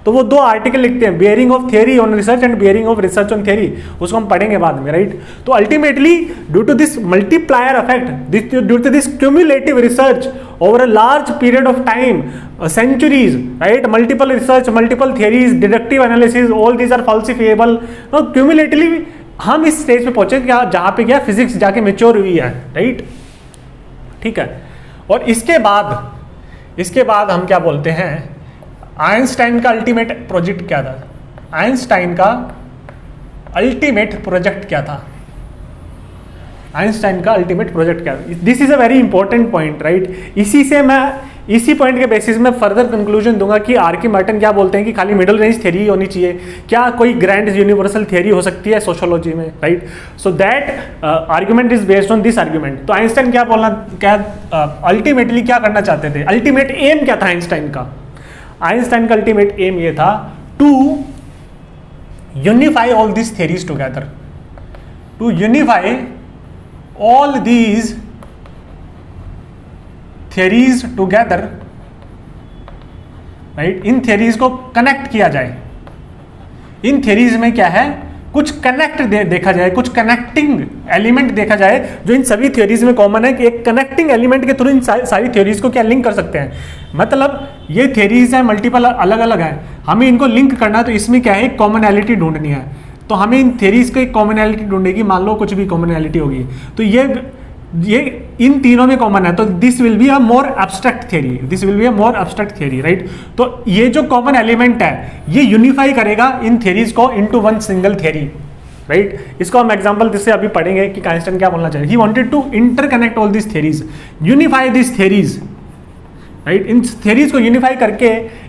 तो वो दो आर्टिकल लिखते हैं, bearing of theory on research and bearing of research on theory, उसको हम पढ़ेंगे बाद में, राइट। तो ultimately due to this multiplier effect, due to this cumulative research over a large period of time, centuries, right, multiple research, multiple theories, deductive analysis, all these are falsifiable. Now cumulatively हम इस stage पे पहुंचे क्या, जहां पे क्या physics जाके mature हुई है, राइट, ठीक है। और इसके बाद हम क्या बोलते हैं, आइंस्टाइन का अल्टीमेट प्रोजेक्ट क्या था, आइंस्टाइन का अल्टीमेट प्रोजेक्ट क्या था, आइंस्टाइन का अल्टीमेट प्रोजेक्ट क्या था। This is a very important point, right. इसी पॉइंट के बेसिस में फर्दर कंक्लूजन दूंगा कि आर्किमाइटन क्या बोलते हैं कि खाली मिडिल रेंज थ्योरी होनी चाहिए, क्या कोई ग्रैंड यूनिवर्सल थ्योरी हो सकती है सोशियोलॉजी में, right. So that argument is based on this argument. तो आइंस्टाइन क्या अल्टीमेटली क्या करना चाहते थे, अल्टीमेट एम क्या था आइंस्टाइन का, आइंस्टाइन का अल्टीमेट एम ये था to unify all this theories together, to unify all these theories together, right। इन theories को कनेक्ट किया जाए, इन theories में क्या है, कुछ कनेक्ट देखा जाए, कुछ कनेक्टिंग एलिमेंट देखा जाए जो इन सभी थ्योरीज में कॉमन है, कि एक कनेक्टिंग एलिमेंट के थ्रू इन सारी थ्योरीज को क्या लिंक कर सकते हैं। मतलब ये थ्योरीज है, मल्टीपल अलग अलग है, हमें इनको लिंक करना है, तो इसमें क्या है, कॉमनैलिटी ढूंढनी है। तो हमें इन थ्योरीज की कॉमनैलिटी ढूंढेगी, मान लो कुछ भी कॉमनैलिटी होगी, तो ये इन तीनों में कॉमन है, तो this will be a more abstract theory, this will be a more abstract theory, right. तो ये जो कॉमन एलिमेंट है ये यूनिफाई करेगा इन थ्योरीज को into one single theory, right. इसको हम एग्जांपल जिससे अभी पढ़ेंगे कि आइंस्टाइन क्या बोलना चाहिए, he wanted to interconnect all this theories, unify this theories, right. इन थ्योरीज को यूनिफाई करके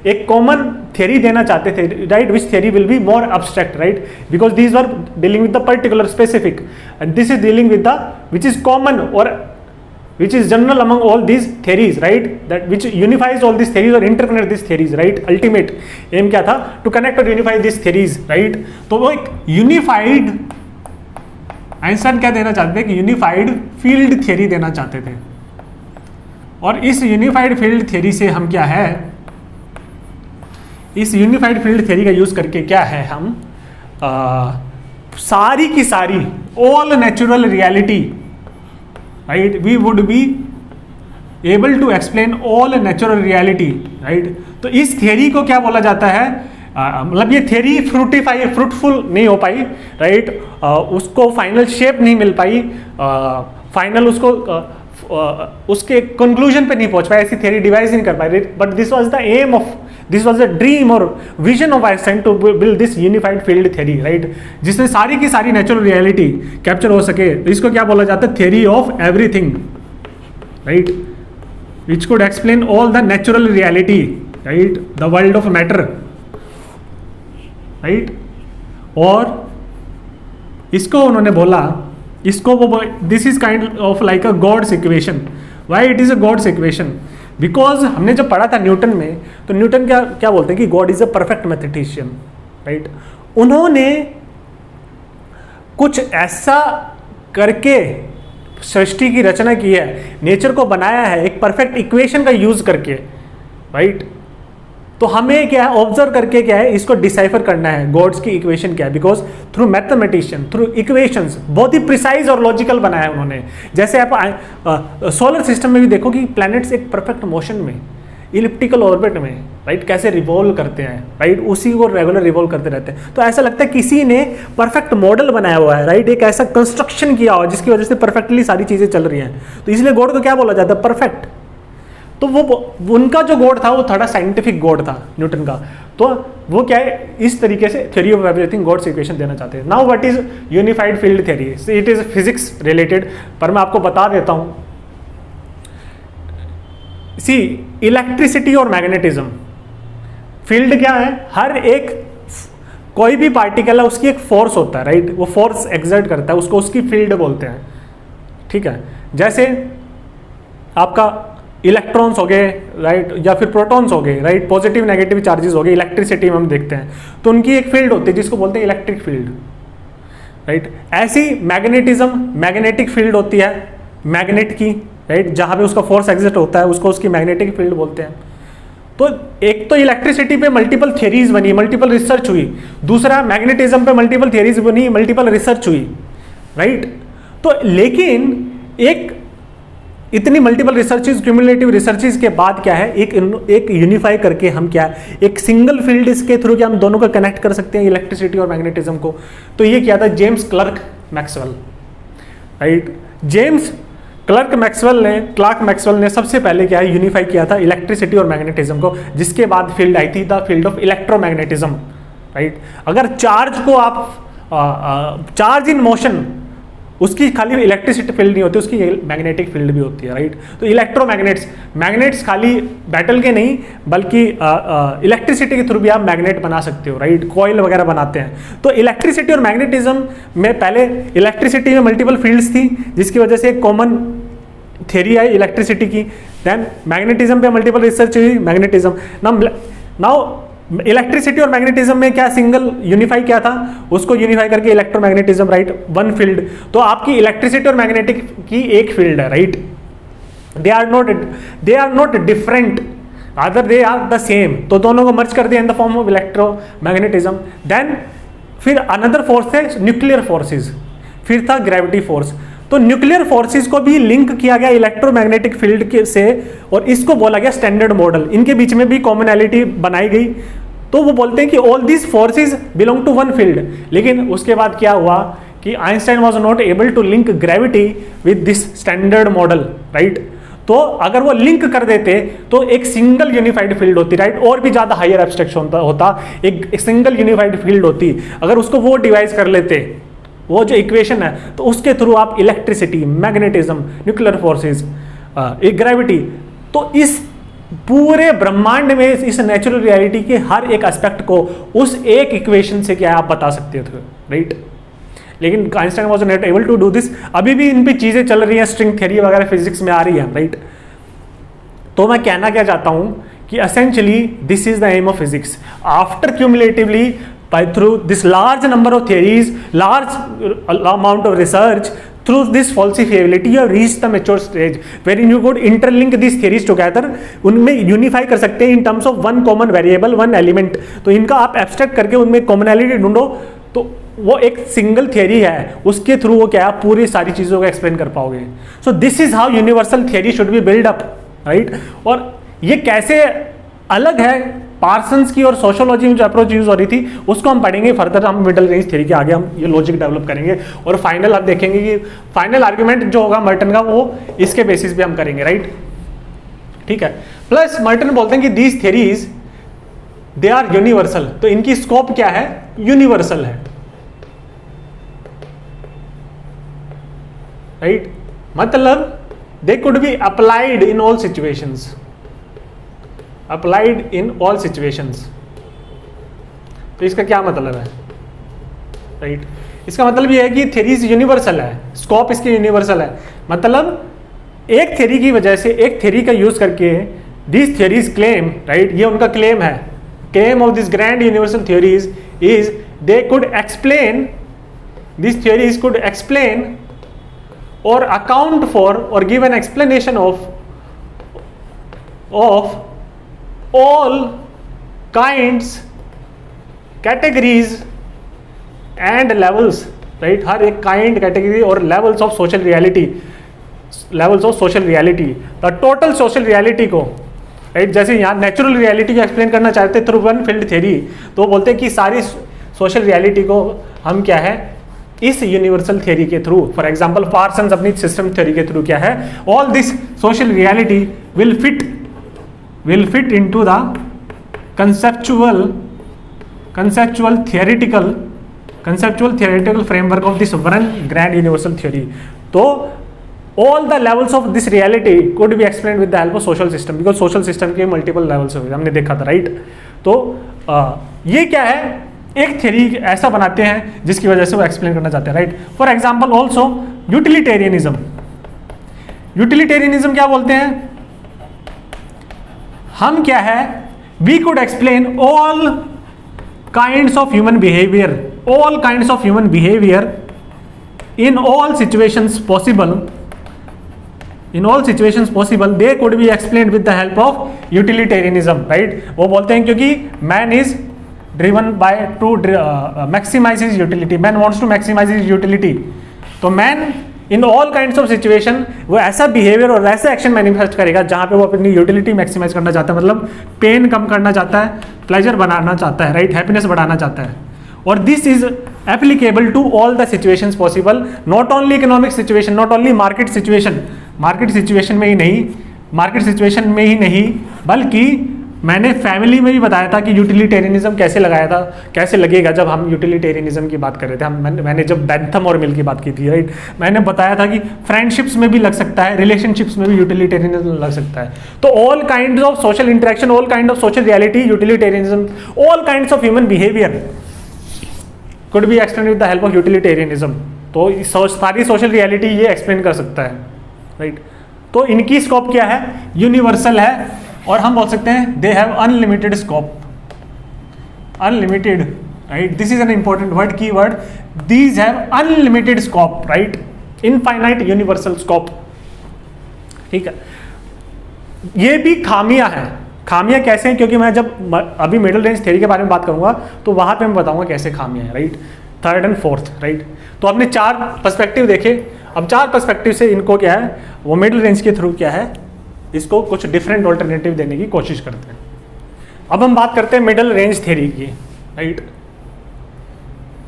एक कॉमन थ्योरी देना चाहते थे, right, which theory will be more abstract, right, because these are dealing with the particular specific and this is dealing with the which is common और which is general among all these theories, right? That which unifies all these theories or interconnect these theories, right? Ultimate aim क्या था? To connect or unify these theories, right? तो वो एक unified, Einstein क्या देना चाहते थे कि यूनिफाइड फील्ड थियरी देना चाहते थे, और इस यूनिफाइड फील्ड थियरी से हम क्या है, इस यूनिफाइड फील्ड थियरी का यूज करके क्या है, हम सारी की सारी all natural reality, right, we would be able to explain all natural reality, right. तो इस थियरी को क्या बोला जाता है, मतलब ये थियरी फ्रूटफुल नहीं हो पाई, राइट, उसको फाइनल शेप नहीं मिल पाई, फाइनल उसको उसके कंक्लूजन पे नहीं पहुंच पाए, ऐसी थियरी डिवाइस नहीं कर पाए, but this was the aim of, this was the dream और vision of Einstein to build this unified field theory, right, जिसमें सारी की सारी नेचुरल रियलिटी कैप्चर हो सके। इसको क्या बोला जाता है, theory of everything, right, which could explain all the natural reality, right, the world of matter, right. और इसको उन्होंने बोला, इसको वो, this is kind of like a God's equation. Why it is a God's equation? Because हमने जब पढ़ा था न्यूटन में, तो न्यूटन क्या क्या बोलते हैं कि God is a perfect mathematician, right. उन्होंने कुछ ऐसा करके सृष्टि की रचना की है, नेचर को बनाया है एक परफेक्ट इक्वेशन का यूज करके, राइट। तो हमें क्या है, ऑब्जर्व करके क्या है, इसको डिसाइफर करना है गॉड्स की इक्वेशन क्या है, because through mathematician, through equations, बहुत ही प्रिसाइज और लॉजिकल बनाया है उन्होंने। जैसे आप सोलर सिस्टम में भी देखो कि प्लैनेट्स एक परफेक्ट मोशन में, इलिप्टिकल ऑर्बिट में, राइट, कैसे रिवॉल्व करते हैं, राइट, उसी को रेगुलर रिवॉल्व करते रहते हैं। तो ऐसा लगता है किसी ने परफेक्ट मॉडल बनाया हुआ है, राइट, एक ऐसा कंस्ट्रक्शन किया हुआ जिसकी वजह से परफेक्टली सारी चीजें चल रही हैं। तो इसलिए गॉड को क्या बोला जाता है, परफेक्ट। तो वो उनका जो गॉड था वो थोड़ा साइंटिफिक गॉड था न्यूटन का, तो वो क्या है, इस तरीके से theory of everything God's equation देना चाहते हैं। Now what is unified field theory? It is physics related, पर मैं आपको बता देता हूं। सी, इलेक्ट्रिसिटी और मैग्नेटिज्म, फील्ड क्या है, हर एक कोई भी पार्टिकल है उसकी एक फोर्स होता है, राइट, वो फोर्स एक्सर्ट करता है, उसको उसकी फील्ड बोलते हैं, ठीक है। जैसे आपका इलेक्ट्रॉन्स हो गए, राइट, या फिर प्रोटॉन्स हो गए, राइट, पॉजिटिव नेगेटिव चार्जेस हो गए, इलेक्ट्रिसिटी में हम देखते हैं, तो उनकी एक फील्ड होती है जिसको बोलते हैं इलेक्ट्रिक फील्ड, राइट। ऐसी मैग्नेटिज्म, मैग्नेटिक फील्ड होती है मैग्नेट की, राइट, जहां पे उसका फोर्स एग्जिस्ट होता है उसको उसकी मैग्नेटिक फील्ड बोलते हैं। तो एक तो इलेक्ट्रिसिटी पे मल्टीपल थियरीज बनी, मल्टीपल रिसर्च हुई, दूसरा मैग्नेटिज्म पे मल्टीपल थियरीज बनी, मल्टीपल रिसर्च हुई, राइट। तो लेकिन एक इतनी मल्टीपल रिसर्चेज, क्यूमुलेटिव रिसर्चेज के बाद क्या है, एक यूनिफाई करके हम क्या, एक सिंगल फील्ड के थ्रू क्या हम दोनों को कनेक्ट कर सकते हैं, इलेक्ट्रिसिटी और मैग्नेटिज्म को। तो ये किया था James clerk Maxwell, right. James clerk Maxwell ने सबसे पहले क्या है, यूनिफाई किया था इलेक्ट्रिसिटी और मैग्नेटिज्म को, जिसके बाद फील्ड आई थी the field of electromagnetism, right. अगर चार्ज को आप चार्ज इन मोशन, उसकी खाली इलेक्ट्रिसिटी फील्ड नहीं होती, उसकी मैग्नेटिक फील्ड भी होती है, राइट। तो मैग्नेट्स खाली बैटल के नहीं बल्कि इलेक्ट्रिसिटी के थ्रू भी आप मैग्नेट बना सकते हो, राइट, कॉइल वगैरह बनाते हैं। तो इलेक्ट्रिसिटी और मैग्नेटिज्म में पहले इलेक्ट्रिसिटी में मल्टीपल फील्ड्स थी जिसकी वजह से एक कॉमन थियरी आई इलेक्ट्रिसिटी की, देन मैग्नेटिज्म पे मल्टीपल रिसर्च हुई, मैग्नेटिज्म। नाउ इलेक्ट्रिसिटी और मैग्नेटिज्म में क्या सिंगल यूनिफाई किया था, उसको यूनिफाई करके इलेक्ट्रोमैग्नेटिज्म, राइट, वन फील्ड। तो आपकी इलेक्ट्रिसिटी और मैग्नेटिक की एक फील्ड है, right, they are not different, other they are the same. तो दोनों को मर्ज कर दिया in the form of electromagnetism. Then फिर अनदर फोर्स थे न्यूक्लियर फोर्सेज, फिर था ग्रेविटी फोर्स। तो न्यूक्लियर फोर्सेस को भी लिंक किया गया इलेक्ट्रोमैग्नेटिक फील्ड के से, और इसको बोला गया स्टैंडर्ड मॉडल। इनके बीच में भी कॉमनैलिटी बनाई गई। तो वो बोलते हैं कि all these forces belong to one field. लेकिन उसके बाद क्या हुआ कि Einstein was not able to link gravity with this standard model, right. तो अगर वो लिंक कर देते तो एक सिंगल यूनिफाइड फील्ड होती, राइट, और भी ज्यादा हायर एब्स्ट्रैक्शन होता, एक सिंगल यूनिफाइड फील्ड होती। अगर उसको वो डिवाइस कर लेते, वो जो इक्वेशन है, तो उसके थ्रू आप electricity, magnetism, nuclear forces, gravity, तो इस पूरे ब्रह्मांड में इस नेचुरल रियलिटी के हर एक एस्पेक्ट को उस एक इक्वेशन से क्या आप बता सकते थे, राइट। लेकिन Einstein was not able to do this. अभी भी इन पे चीजें चल रही हैं, स्ट्रिंग थ्योरी वगैरह फिजिक्स में आ रही है, राइट। तो मैं कहना क्या चाहता हूं कि essentially this is the aim of physics. After cumulatively through this large number of theories, large amount of research, through this falsifiability you have reached the mature stage wherein you could interlink these theories together, उनमें unify कर सकते हैं in terms of one common variable, one element। तो इनका आप abstract करके उनमें commonality ढूंढो तो वो एक सिंगल थियरी है, उसके थ्रू वो क्या है पूरी सारी चीज़ों को एक्सप्लेन कर पाओगे। सो this is how universal theory should be build up, right. और ये कैसे अलग है पार्सन्स की और सोशियोलॉजी में जो अप्रोच यूज हो रही थी उसको हम पढ़ेंगे फर्दर। हम मिडल रेंज थ्योरी के आगे हम ये लॉजिक डेवलप करेंगे और फाइनल आप देखेंगे कि फाइनल आर्ग्यूमेंट जो होगा मर्टन का वो इसके बेसिस पे हम करेंगे, राइट, ठीक है। प्लस मर्टन बोलते हैं कि these theories they are universal, तो इनकी स्कोप क्या है, यूनिवर्सल है, राइट। मतलब they could be applied in all situations, applied in all situations. तो इसका क्या मतलब है, राइट। इसका मतलब ये है कि थ्योरीज यूनिवर्सल है, स्कोप इसकी यूनिवर्सल है। मतलब एक थ्योरी की वजह से, एक थ्योरी का यूज करके दिस थ्योरीज क्लेम, राइट, ये उनका क्लेम है, claim of this grand universal theories is they could explain, this theories could explain or account for or give an explanation of all kinds, categories and levels, right, हर एक kind, category और levels of social reality, levels of social reality, the total social reality को, right. जैसे यहाँ natural reality को explain करना चाहते through one field theory, तो बोलते हैं कि सारी सोशल रियलिटी को हम क्या है इस यूनिवर्सल थ्योरी के थ्रू, फॉर एग्जांपल पार्सन्स अपनी सिस्टम थ्योरी के थ्रू क्या है, all this social reality will fit into the conceptual theoretical framework of this one grand universal theory। तो all the levels of this reality could be explained with the help of social system, because social system के multiple levels होते हैं, हमने देखा था, right. तो ये क्या है, एक थ्योरी ऐसा बनाते हैं जिसकी वजह से वो एक्सप्लेन करना चाहते हैं, right. For example also utilitarianism, utilitarianism क्या बोलते हैं, हम क्या है, we could explain all kinds of human behaviour, all kinds of human behaviour in all situations possible, in all situations possible they could be explain with the help of utilitarianism, right. वो बोलते हैं क्योंकि man is driven by to maximize his utility, man wants to maximize his utility, तो man in all kinds of situation वो ऐसा behavior और ऐसा action manifest करेगा जहाँ पे वो अपनी utility maximize करना चाहता है, मतलब pain कम करना चाहता है, pleasure बनाना चाहता है, right, happiness बढ़ाना चाहता है। और this is applicable to all the situations possible, not only economic situation, not only market situation, market situation में ही नहीं बल्कि मैंने फैमिली में भी बताया था कि यूटिलिटेरियनिज्म कैसे लगाया था, कैसे लगेगा जब हम यूटिलिटेरियनिज्म की बात कर रहे थे। मैंने जब बेंथम और मिल की बात की थी, राइट, मैंने बताया था कि फ्रेंडशिप्स में भी लग सकता है, रिलेशनशिप्स में भी यूटिलिटेरियनिज्म लग सकता है। तो all kinds of social interaction, all kind of social reality, utilitarianism, all kinds of human behaviour could be explain with the help of utilitarianism. तो सारी सोशल रियलिटी ये एक्सप्लेन कर सकता है, राइट। तो इनकी स्कोप क्या है, यूनिवर्सल है, और हम बोल सकते हैं they have unlimited scope, unlimited, right. This is an important word, key word, these have unlimited scope, right, infinite universal scope, ठीक है। ये भी खामियां हैं। खामियां कैसे हैं, क्योंकि मैं जब अभी मिडिल रेंज थ्योरी के बारे में बात करूंगा तो वहां पे मैं बताऊंगा कैसे खामियां हैं, right, third and fourth, right. तो आपने 4 पर्सपेक्टिव देखे, अब 4 पर्सपेक्टिव से इनको क्या है, वो मिडिल रेंज के थ्रू क्या है, इसको कुछ डिफरेंट ऑल्टरनेटिव देने की कोशिश करते हैं। अब हम बात करते हैं मिडिल रेंज थ्योरी की, राइट,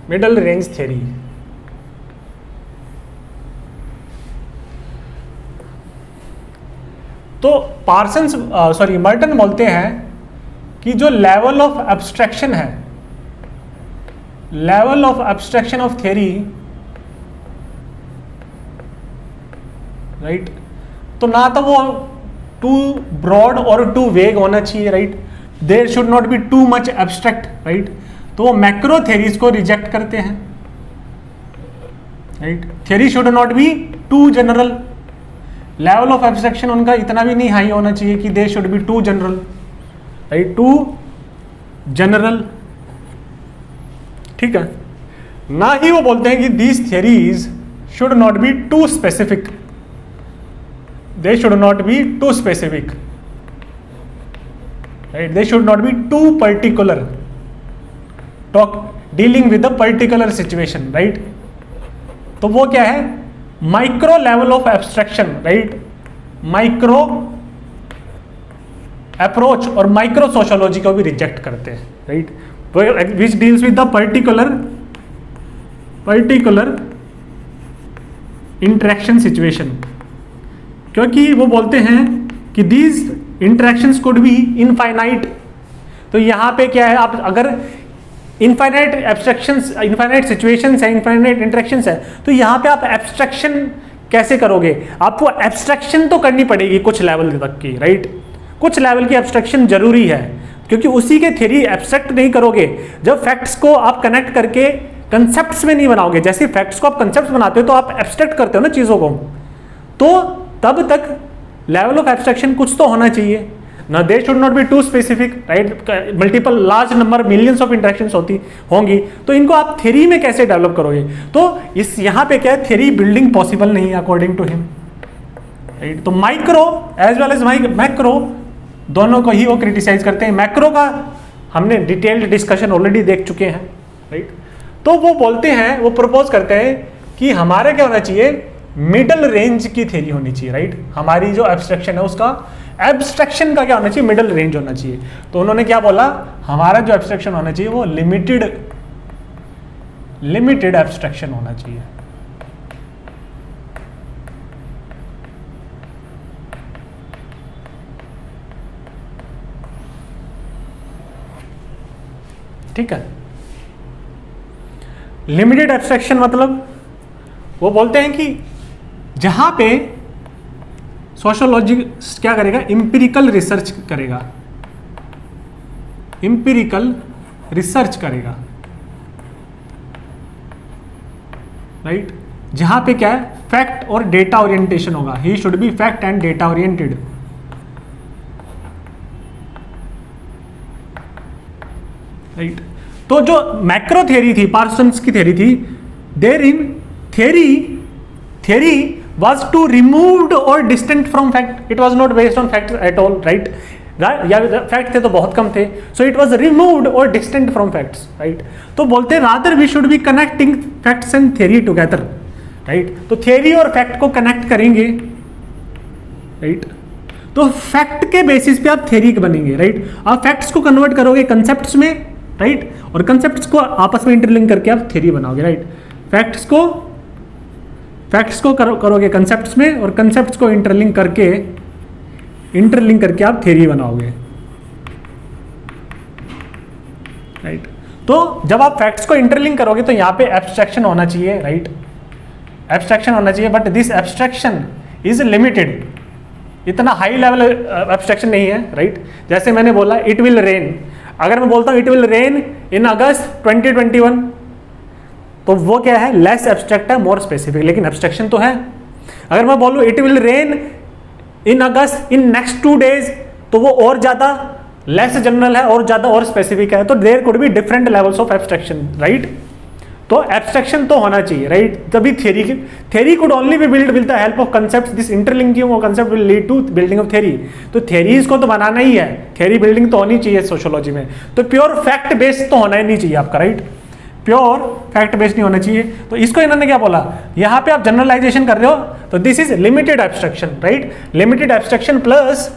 मिडिल रेंज थ्योरी। तो पार्सन्स मर्टन बोलते हैं कि जो लेवल ऑफ एब्स्ट्रैक्शन है, level of abstraction of theory, right, तो ना तो वो टू ब्रॉड और टू वेग होना चाहिए, right, there should not be too much abstract, right. तो वो मैक्रो थ्योरीज को रिजेक्ट करते हैं, right. Theory should not be too general, level of abstraction उनका इतना भी नहीं हाई होना चाहिए कि they should be too general, right, too general, ठीक है। ना ही वो बोलते हैं कि these theories should not be too specific, they should not be too specific, right, they should not be too particular, talk dealing with the particular situation, right. तो वो क्या है, micro level of abstraction, right, micro approach और micro sociology को भी reject करते हैं, right, which deals with the particular interaction situation, क्योंकि वो बोलते हैं कि these interactions could be infinite. तो यहां पे क्या है, आप अगर इनफाइनाइट एब्स्ट्रैक्शंस, इनफाइनाइट सिचुएशंस है, इनफाइनाइट इंटरेक्शंस है, तो यहां पे आप एब्स्ट्रैक्शन कैसे करोगे, आपको एब्स्ट्रैक्शन तो करनी पड़ेगी कुछ लेवल तक की, राइट, कुछ लेवल की एब्स्ट्रैक्शन जरूरी है, क्योंकि उसी के थ्योरी एब्स्ट्रैक्ट नहीं करोगे जब फैक्ट्स को आप कनेक्ट करके कंसेप्ट्स में नहीं बनाओगे। जैसे फैक्ट्स को आप कंसेप्ट्स बनाते हो तो आप एब्स्ट्रैक्ट करते हो ना चीजों को, तो तब तक लेवल ऑफ एब्स्ट्रैक्शन कुछ तो होना चाहिए ना, they should not be too specific, right, multiple large number millions of interactions होंगी, तो इनको आप थ्योरी में कैसे डेवलप करोगे। तो इस यहाँ पे क्या है, थ्योरी बिल्डिंग पॉसिबल नहीं है अकॉर्डिंग टू हिम, राइट। तो micro as well as macro दोनों को ही वो क्रिटिसाइज करते हैं। मैक्रो का हमने डिटेल्ड डिस्कशन ऑलरेडी देख चुके हैं, राइट। तो वो बोलते हैं, वो प्रपोज करते हैं कि हमारे क्या होना चाहिए, मिडल रेंज की थ्योरी होनी चाहिए, राइट। हमारी जो एब्स्ट्रैक्शन है उसका, एब्स्ट्रैक्शन का क्या होना चाहिए, मिडल रेंज होना चाहिए। तो उन्होंने क्या बोला, हमारा जो एब्स्ट्रैक्शन होना चाहिए वो लिमिटेड एब्स्ट्रैक्शन होना चाहिए, ठीक है। लिमिटेड एब्स्ट्रैक्शन मतलब वो बोलते हैं कि जहां पे सोशियोलॉजी क्या करेगा, इंपिरिकल रिसर्च करेगा, इंपिरिकल रिसर्च करेगा, राइट, जहां पे क्या है, फैक्ट और डेटा ओरिएंटेशन होगा, he should be fact and data oriented, right. तो जो मैक्रो थियरी थी, पार्सन्स की थियरी थी, there in theory was to removed or distant from fact, it was not based on facts at all, right, या fact थे तो बहुत कम थे, so it was removed or distant from facts, right। तो बोलते rather we should be connecting facts and theory together, right। तो theory और fact को connect करेंगे, right, तो fact के बेसिस पे आप theory बनेंगे, right। आप facts को convert करोगे concepts में, right, और concepts को आपस में interlink करके आप theory बनाओगे, right। फैक्ट्स को करोगे कंसेप्ट्स में और कंसेप्ट्स को इंटरलिंक करके आप थ्योरी बनाओगे, राइट। तो जब आप फैक्ट्स को इंटरलिंक करोगे तो यहाँ पे एब्स्ट्रैक्शन होना चाहिए, राइट, एब्स्ट्रैक्शन होना चाहिए, but this abstraction is limited, इतना हाई लेवल एब्स्ट्रैक्शन नहीं है, राइट। जैसे मैंने बोला इट विल रेन, अगर मैं बोलता हूँ इट विल रेन इन अगस्त 2021, तो वो क्या है, लेस एब्स्ट्रैक्ट है, मोर स्पेसिफिक, लेकिन एब्स्ट्रैक्शन तो है। अगर मैं बोलूँ it will rain in August in next 2 days, तो वो और ज्यादा लेस जनरल है और ज्यादा और स्पेसिफिक है, तो there could be different levels of abstraction, right. तो एब्स्ट्रैक्शन तो होना चाहिए, राइट, तभी theory could only be build with the help of concepts, this interlinking of concept will lead to building of theory. तो theories को तो बनाना ही है, theory building तो होनी चाहिए सोशियोलॉजी में, तो प्योर फैक्ट बेस्ड तो होना ही नहीं चाहिए आपका, राइट, प्योर फैक्ट बेस्ड नहीं होना चाहिए। तो इसको इन्होंने क्या बोला, यहां पे आप जनरलाइजेशन कर रहे हो, तो this is limited abstraction, right, limited abstraction plus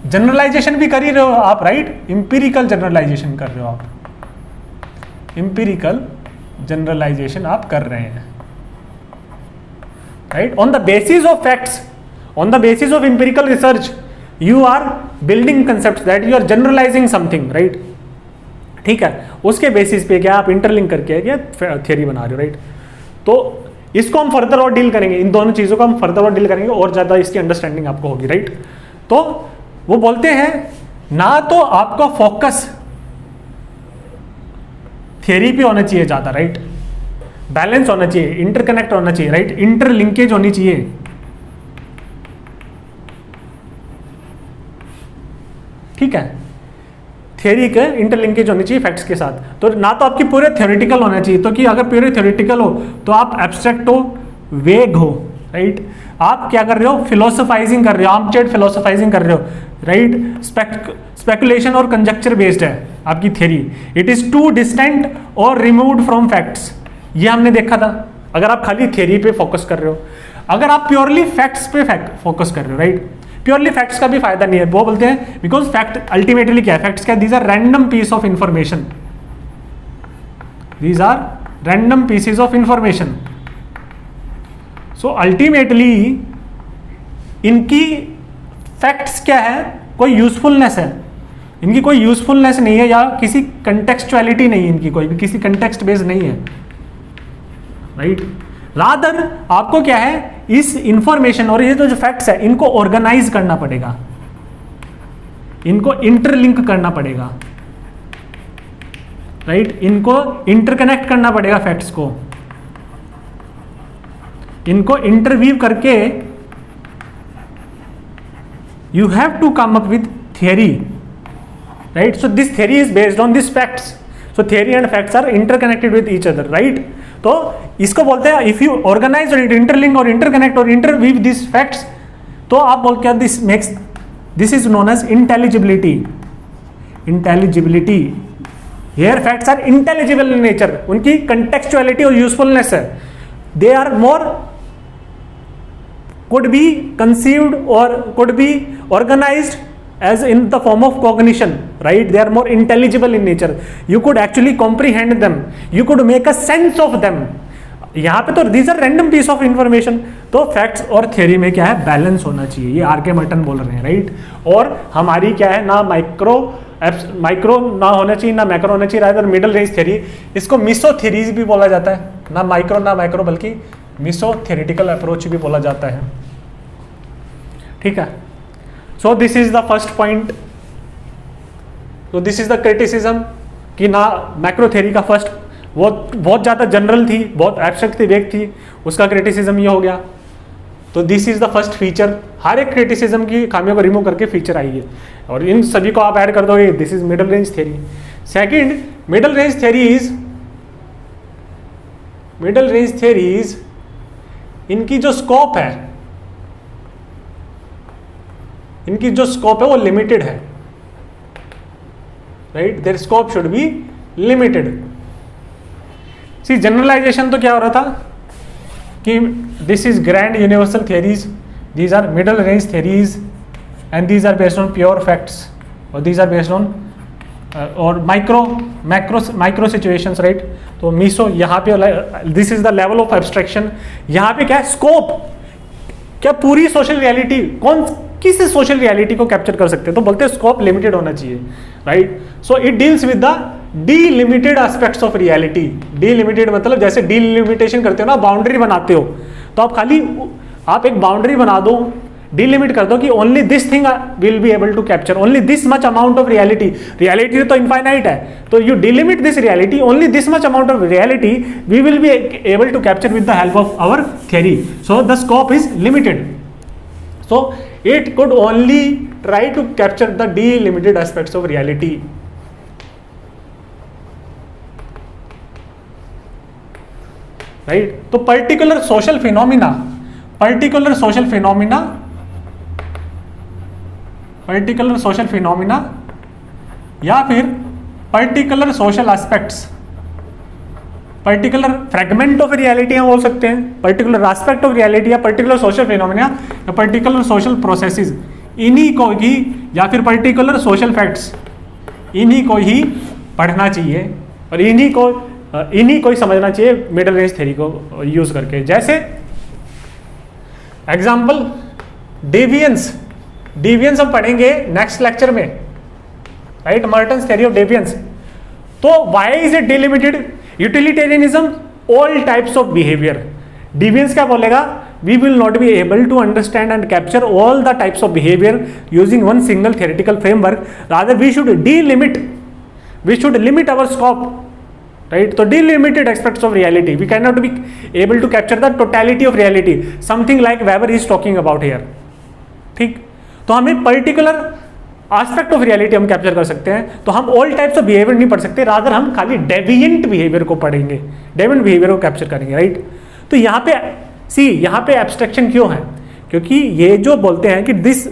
generalisation भी कर ही रहे हो आप, राइट, इंपिरिकल जनरलाइजेशन कर रहे हो आप, इंपिरिकल जनरलाइजेशन आप कर रहे हैं, right, on the basis of facts, on the basis of empirical research you are building concepts, that you are generalising something, right, ठीक है, उसके बेसिस पे क्या आप इंटरलिंक करके क्या थ्योरी बना रहे हो, राइट। तो इसको हम फर्दर और डील करेंगे, इन दोनों चीजों को हम फर्दर और डील करेंगे और ज्यादा इसकी अंडरस्टैंडिंग आपको होगी, राइट। तो वो बोलते हैं ना तो आपका फोकस थ्योरी पे होना चाहिए ज्यादा, राइट, बैलेंस होना चाहिए, इंटरकनेक्ट होना चाहिए, राइट, इंटरलिंकेज होनी चाहिए। ठीक है, थियरी के इंटरलिंकेज होनी चाहिए फैक्ट्स के साथ। तो ना तो आपकी पूरे थ्योरेटिकल होना चाहिए, तो कि अगर पूरे थ्योरेटिकल हो तो आप एब्स्ट्रैक्ट हो, वेग हो, राइट। आप क्या कर रहे हो, फिलोसोफाइजिंग कर रहे हो, आर्मचेयर फिलोसोफाइजिंग कर रहे हो, राइट। स्पेकुलेशन और कंजक्चर बेस्ड है आपकी theory. It is too distant और रिमूव्ड फ्रॉम फैक्ट्स, ये हमने देखा था। अगर आप खाली थियरी पे फोकस कर रहे हो, अगर आप प्योरली फैक्ट्स पे फोकस कर रहे हो, राइट, प्योरली फैक्ट्स का भी फायदा नहीं है। वो बोलते हैं बिकॉज फैक्ट अल्टीमेटली क्या है, फैक्ट्स क्या, these are random piece of information, these are random pieces of information. So ultimately इनकी फैक्ट्स क्या है, कोई यूजफुलनेस है, इनकी कोई यूजफुलनेस नहीं है, या किसी कंटेक्चुअलिटी नहीं है, इनकी कोई भी किसी कंटेक्स्ट बेस्ड नहीं है, राइट। रादर आपको क्या है, इस इंफॉर्मेशन और ये तो जो फैक्ट्स है इनको ऑर्गेनाइज करना पड़ेगा, इनको इंटरलिंक करना पड़ेगा, राइट, इनको इंटरकनेक्ट करना पड़ेगा फैक्ट्स को, इनको इंटरवीव करके you have to come up with theory, right? So this theory is based on these facts. So theory and facts are interconnected with each other, right? तो इसको बोलते हैं if you organize or interlink or interconnect or interweave these facts, तो आप बोल क्या, this is known as intelligibility. Intelligibility. Here facts are intelligible in nature. उनकी contextuality और usefulness है. They are more could be conceived or could be organized as in the form of cognition, right? They are more intelligible in nature. You could actually comprehend them. You could make a sense of them. यहाँ पे तो these are random piece of information. तो facts और theory में क्या है, balance होना चाहिए, ये आर.के. मर्टन बोल रहे हैं, राइट। और हमारी क्या है, ना माइक्रो ना होना चाहिए, ना मैक्रो होना चाहिए, रादर मिडल रेंज थ्योरी। इसको मिसो थ्योरीज भी बोला जाता है, ना माइक्रो ना मैक्रो, बल्कि मिसो थ्योरेटिकल अप्रोच भी बोला जाता है, ठीक है। So this is the first point. तो दिस इज द क्रिटिसिज्म कि ना मैक्रो थ्योरी का फर्स्ट वो बहुत ज़्यादा जनरल थी, बहुत एब्स्ट्रैक्ट थी, वेग थी, उसका क्रिटिसिज्म ये हो गया। तो this is the first feature. हर एक क्रिटिसिज्म की खामियों को रिमूव करके फीचर आई है, और इन सभी को आप ऐड कर दोगे, this is middle range theory. Second, middle range theories इनकी जो स्कोप है, वो लिमिटेड है, right. Their scope should be limited. See generalisation तो क्या हो रहा था कि this is grand universal theories, these are middle range theories, and these are based on pure facts, और दीज आर बेस्ड ऑन और माइक्रो सिचुएशंस, राइट। तो meso यहाँ पे this is the level of abstraction. यहाँ पे क्या है, scope, क्या पूरी सोशल रियलिटी, किस सोशल रियलिटी को कैप्चर कर सकते हैं, तो बोलते हैं स्कोप लिमिटेड होना चाहिए, right. So it deals with the delimited aspects of reality. Delimited मतलब जैसे डीलिमिटेशन करते हो ना, बाउंड्री बनाते हो, तो आप एक बाउंड्री बना दो, डिलिमिट कर दो कि only this thing will be able to capture only this much amount of reality. Reality तो इनफाइनाइट है, तो you delimit this reality, only this much amount of reality we will be able to capture with the help of our theory. So the scope is limited, so it could only try to capture the delimited aspects of reality. Right, तो particular social phenomena या फिर particular social aspects, particular fragment of reality हम बोल सकते हैं, particular aspect of reality या particular social phenomena या particular social processes, इन्हीं को ही, या फिर पर्टिकुलर सोशल फैक्ट्स, इन्हीं को ही पढ़ना चाहिए और इन्हीं को ही समझना चाहिए मिडल रेंज थ्योरी को यूज करके। जैसे एग्जाम्पल डेविएंस हम पढ़ेंगे नेक्स्ट लेक्चर में, right, Merton's theory of deviance. तो why is it delimited? Utilitarianism, all types of behaviour. Deviance क्या बोलेगा? We will not be able to understand and capture all the types of behaviour using one single theoretical framework, rather we should limit our scope right. तो delimited aspects of reality, we can not be able to capture the totality of reality, something like Weber is talking about here. ठीक. तो हमें particular aspect of reality हम capture कर सकते हैं. तो हम ऑल टाइप्स ऑफ बिहेवियर नहीं पढ़ सकते, रादर हम खाली डेविएंट बिहेवियर को पढ़ेंगे, डेविएंट बिहेवियर को कैप्चर करेंगे. राइट. तो यहाँ पे यहाँ पे एब्स्ट्रैक्शन क्यों है? क्योंकि ये जो बोलते हैं कि दिस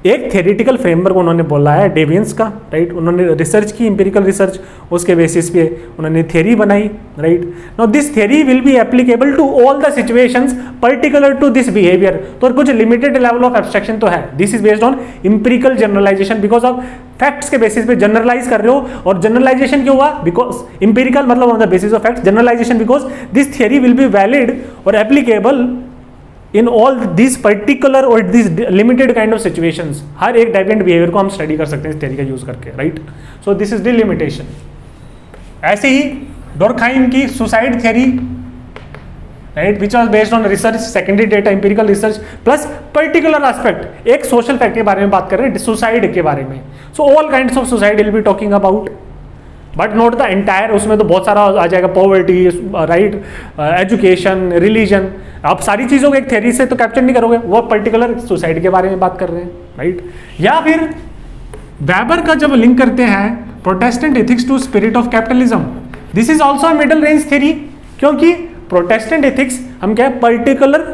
एक थ्योरेटिकल फ्रेमवर्क उन्होंने बोला है डेविएंस का. राइट. उन्होंने रिसर्च की, इंपेरिकल रिसर्च, उसके बेसिस पे उन्होंने थ्योरी बनाई. Right. Now this theory will be applicable to all the situations particular to this behaviour. तो कुछ लिमिटेड लेवल ऑफ एब्स्ट्रैक्शन तो है. This is based on empirical generalisation, because of facts के basis पे generalise कर रहे हो. और जनरलाइजेशन क्यों हुआ? बिकॉज इंपेरिकल मतलब on the basis of facts, generalisation because this theory will be valid और applicable in all this particular और this limited kind of situations. हर एक डेविएंट बिहेवियर को हम स्टडी कर सकते हैं इस थ्योरी का यूज करके. Right. So this is delimitation. ऐसे ही डोरखाइम की suicide theory, right, which was based on research, secondary data, empirical research plus particular aspect, एक सोशल फैक्ट के बारे में बात कर रहे हैं, सुसाइड के बारे में. So all kinds of suicide will be talking about, but not the entire. उसमें तो बहुत सारा आ जाएगा, पॉवर्टी, राइट, एजुकेशन, रिलीजन. आप सारी चीज़ों को एक थ्योरी से तो कैप्चर नहीं करोगे, वो पर्टिकुलर सुसाइड के बारे में बात कर रहे हैं. राइट. या फिर वेबर का जब लिंक करते हैं Protestant ethics to spirit of capitalism, this is also a middle range theory. क्योंकि प्रोटेस्टेंट एथिक्स हम क्या है, पर्टिकुलर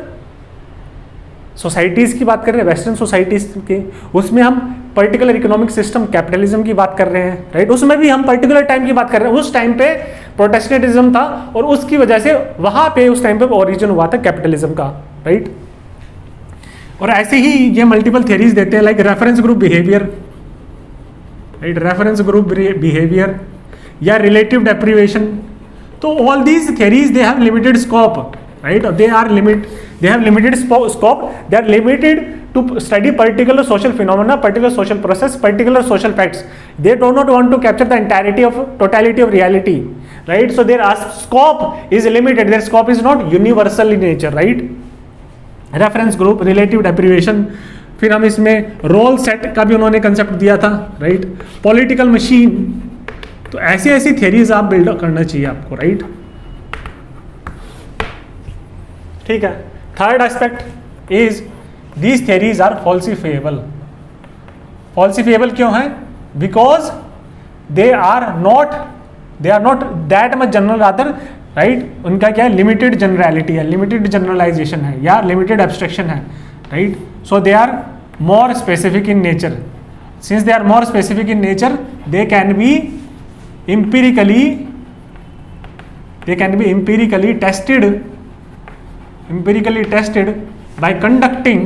सोसाइटीज की बात कर रहे हैं, वेस्टर्न सोसाइटीज के, उसमें हम पर्टिकुलर इकोनॉमिक सिस्टम कैपिटलिज्म की बात कर रहे हैं. राइट. उसमें भी हम पर्टिकुलर टाइम की बात कर रहे हैं. उस टाइम पे प्रोटेस्टेंटिज्म था और उसकी वजह से वहां पे उस टाइम पे ओरिजिन हुआ था कैपिटलिज्म का. राइट. और ऐसे ही ये मल्टीपल थ्योरीज देते हैं, like reference group behaviour, right, reference group behaviour या रिलेटिव डेप्रिवेशन. तो all these theories they have limited scope, right. they have limited scope, they are limited to study particular social phenomena, particular social process, particular social facts. They do not want to capture the totality of reality, right. So their scope is limited, their scope is not universal in nature, right. Reference group, relative deprivation. फिर हम इसमें role set का भी उन्होंने concept दिया था, right. Political machine. तो ऐसी ऐसी थ्योरीज आप बिल्ड करना चाहिए आपको, राइट. ठीक है. Third aspect is these theories are falsifiable. Falsifiable क्यों है? Because they are not that much general, rather, right. उनका क्या है, लिमिटेड जनरलिटी है, लिमिटेड जनरलाइजेशन है या लिमिटेड एब्स्ट्रैक्शन है, right. So they are more specific in nature. Since they are more specific in nature, they can be empirically tested by conducting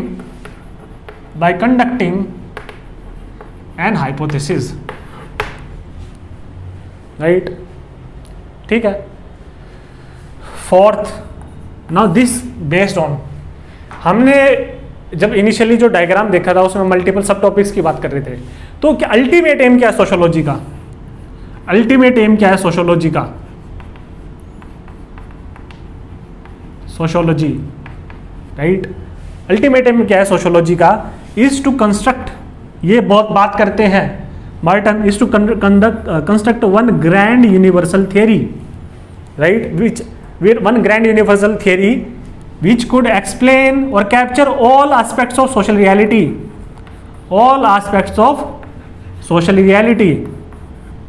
an hypothesis, right. ठीक है. Fourth, now this based on, हमने जब initially जो diagram देखा था उसमें multiple सब topics की बात कर रहे थे. तो क्या अल्टीमेट एम क्या है सोशियोलॉजी का? अल्टीमेट एम क्या है सोशियोलॉजी का? Sociology, right. अल्टीमेट एम क्या है सोशियोलॉजी का? इज टू कंस्ट्रक्ट, ये बहुत बात करते हैं Merton, is to construct one grand universal theory, right, one grand universal theory which could explain or capture all aspects of social reality,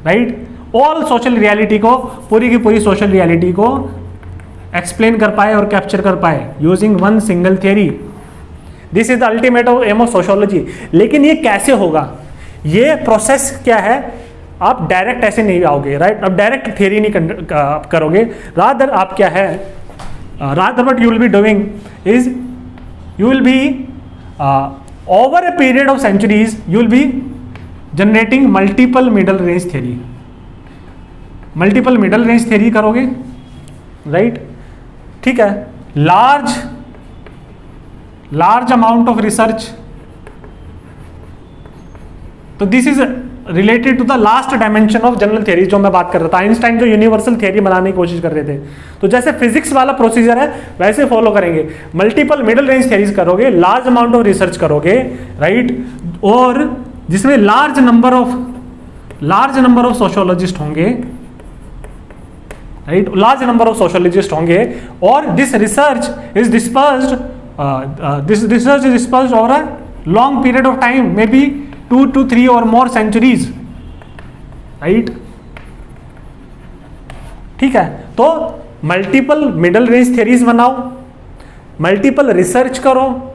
right. all social reality को, पूरी की पूरी social reality को explain कर पाए और capture कर पाए using one single theory. This is the ultimate aim of sociology. लेकिन ये कैसे होगा? ये प्रोसेस क्या है? आप डायरेक्ट ऐसे नहीं आओगे, राइट. अब डायरेक्ट थियरी नहीं करोगे, रादर आप क्या है, rather what you will be doing is you will be over a period of centuries you will be generating multiple middle range theory. Multiple middle range theory करोगे, right. ठीक है. Large amount of research. तो this is related to the last dimension of general theory जो मैं बात कर रहा था. आइंस्टाइन जो यूनिवर्सल थियरी बनाने की कोशिश कर रहे थे, तो जैसे फिजिक्स वाला प्रोसीजर है वैसे फॉलो करेंगे. मल्टीपल मिडल रेंज थियरीज करोगे, लार्ज अमाउंट ऑफ रिसर्च करोगे, राइट. और जिसमें लार्ज नंबर ऑफ सोशियोलॉजिस्ट होंगे, right, large number of sociologist होंगे, और this research is dispersed over a long period of time, may be 2 to 3 और मोर centuries, right. ठीक है, तो मल्टीपल मिडल रेंज थ्योरीज बनाओ, मल्टीपल रिसर्च करो,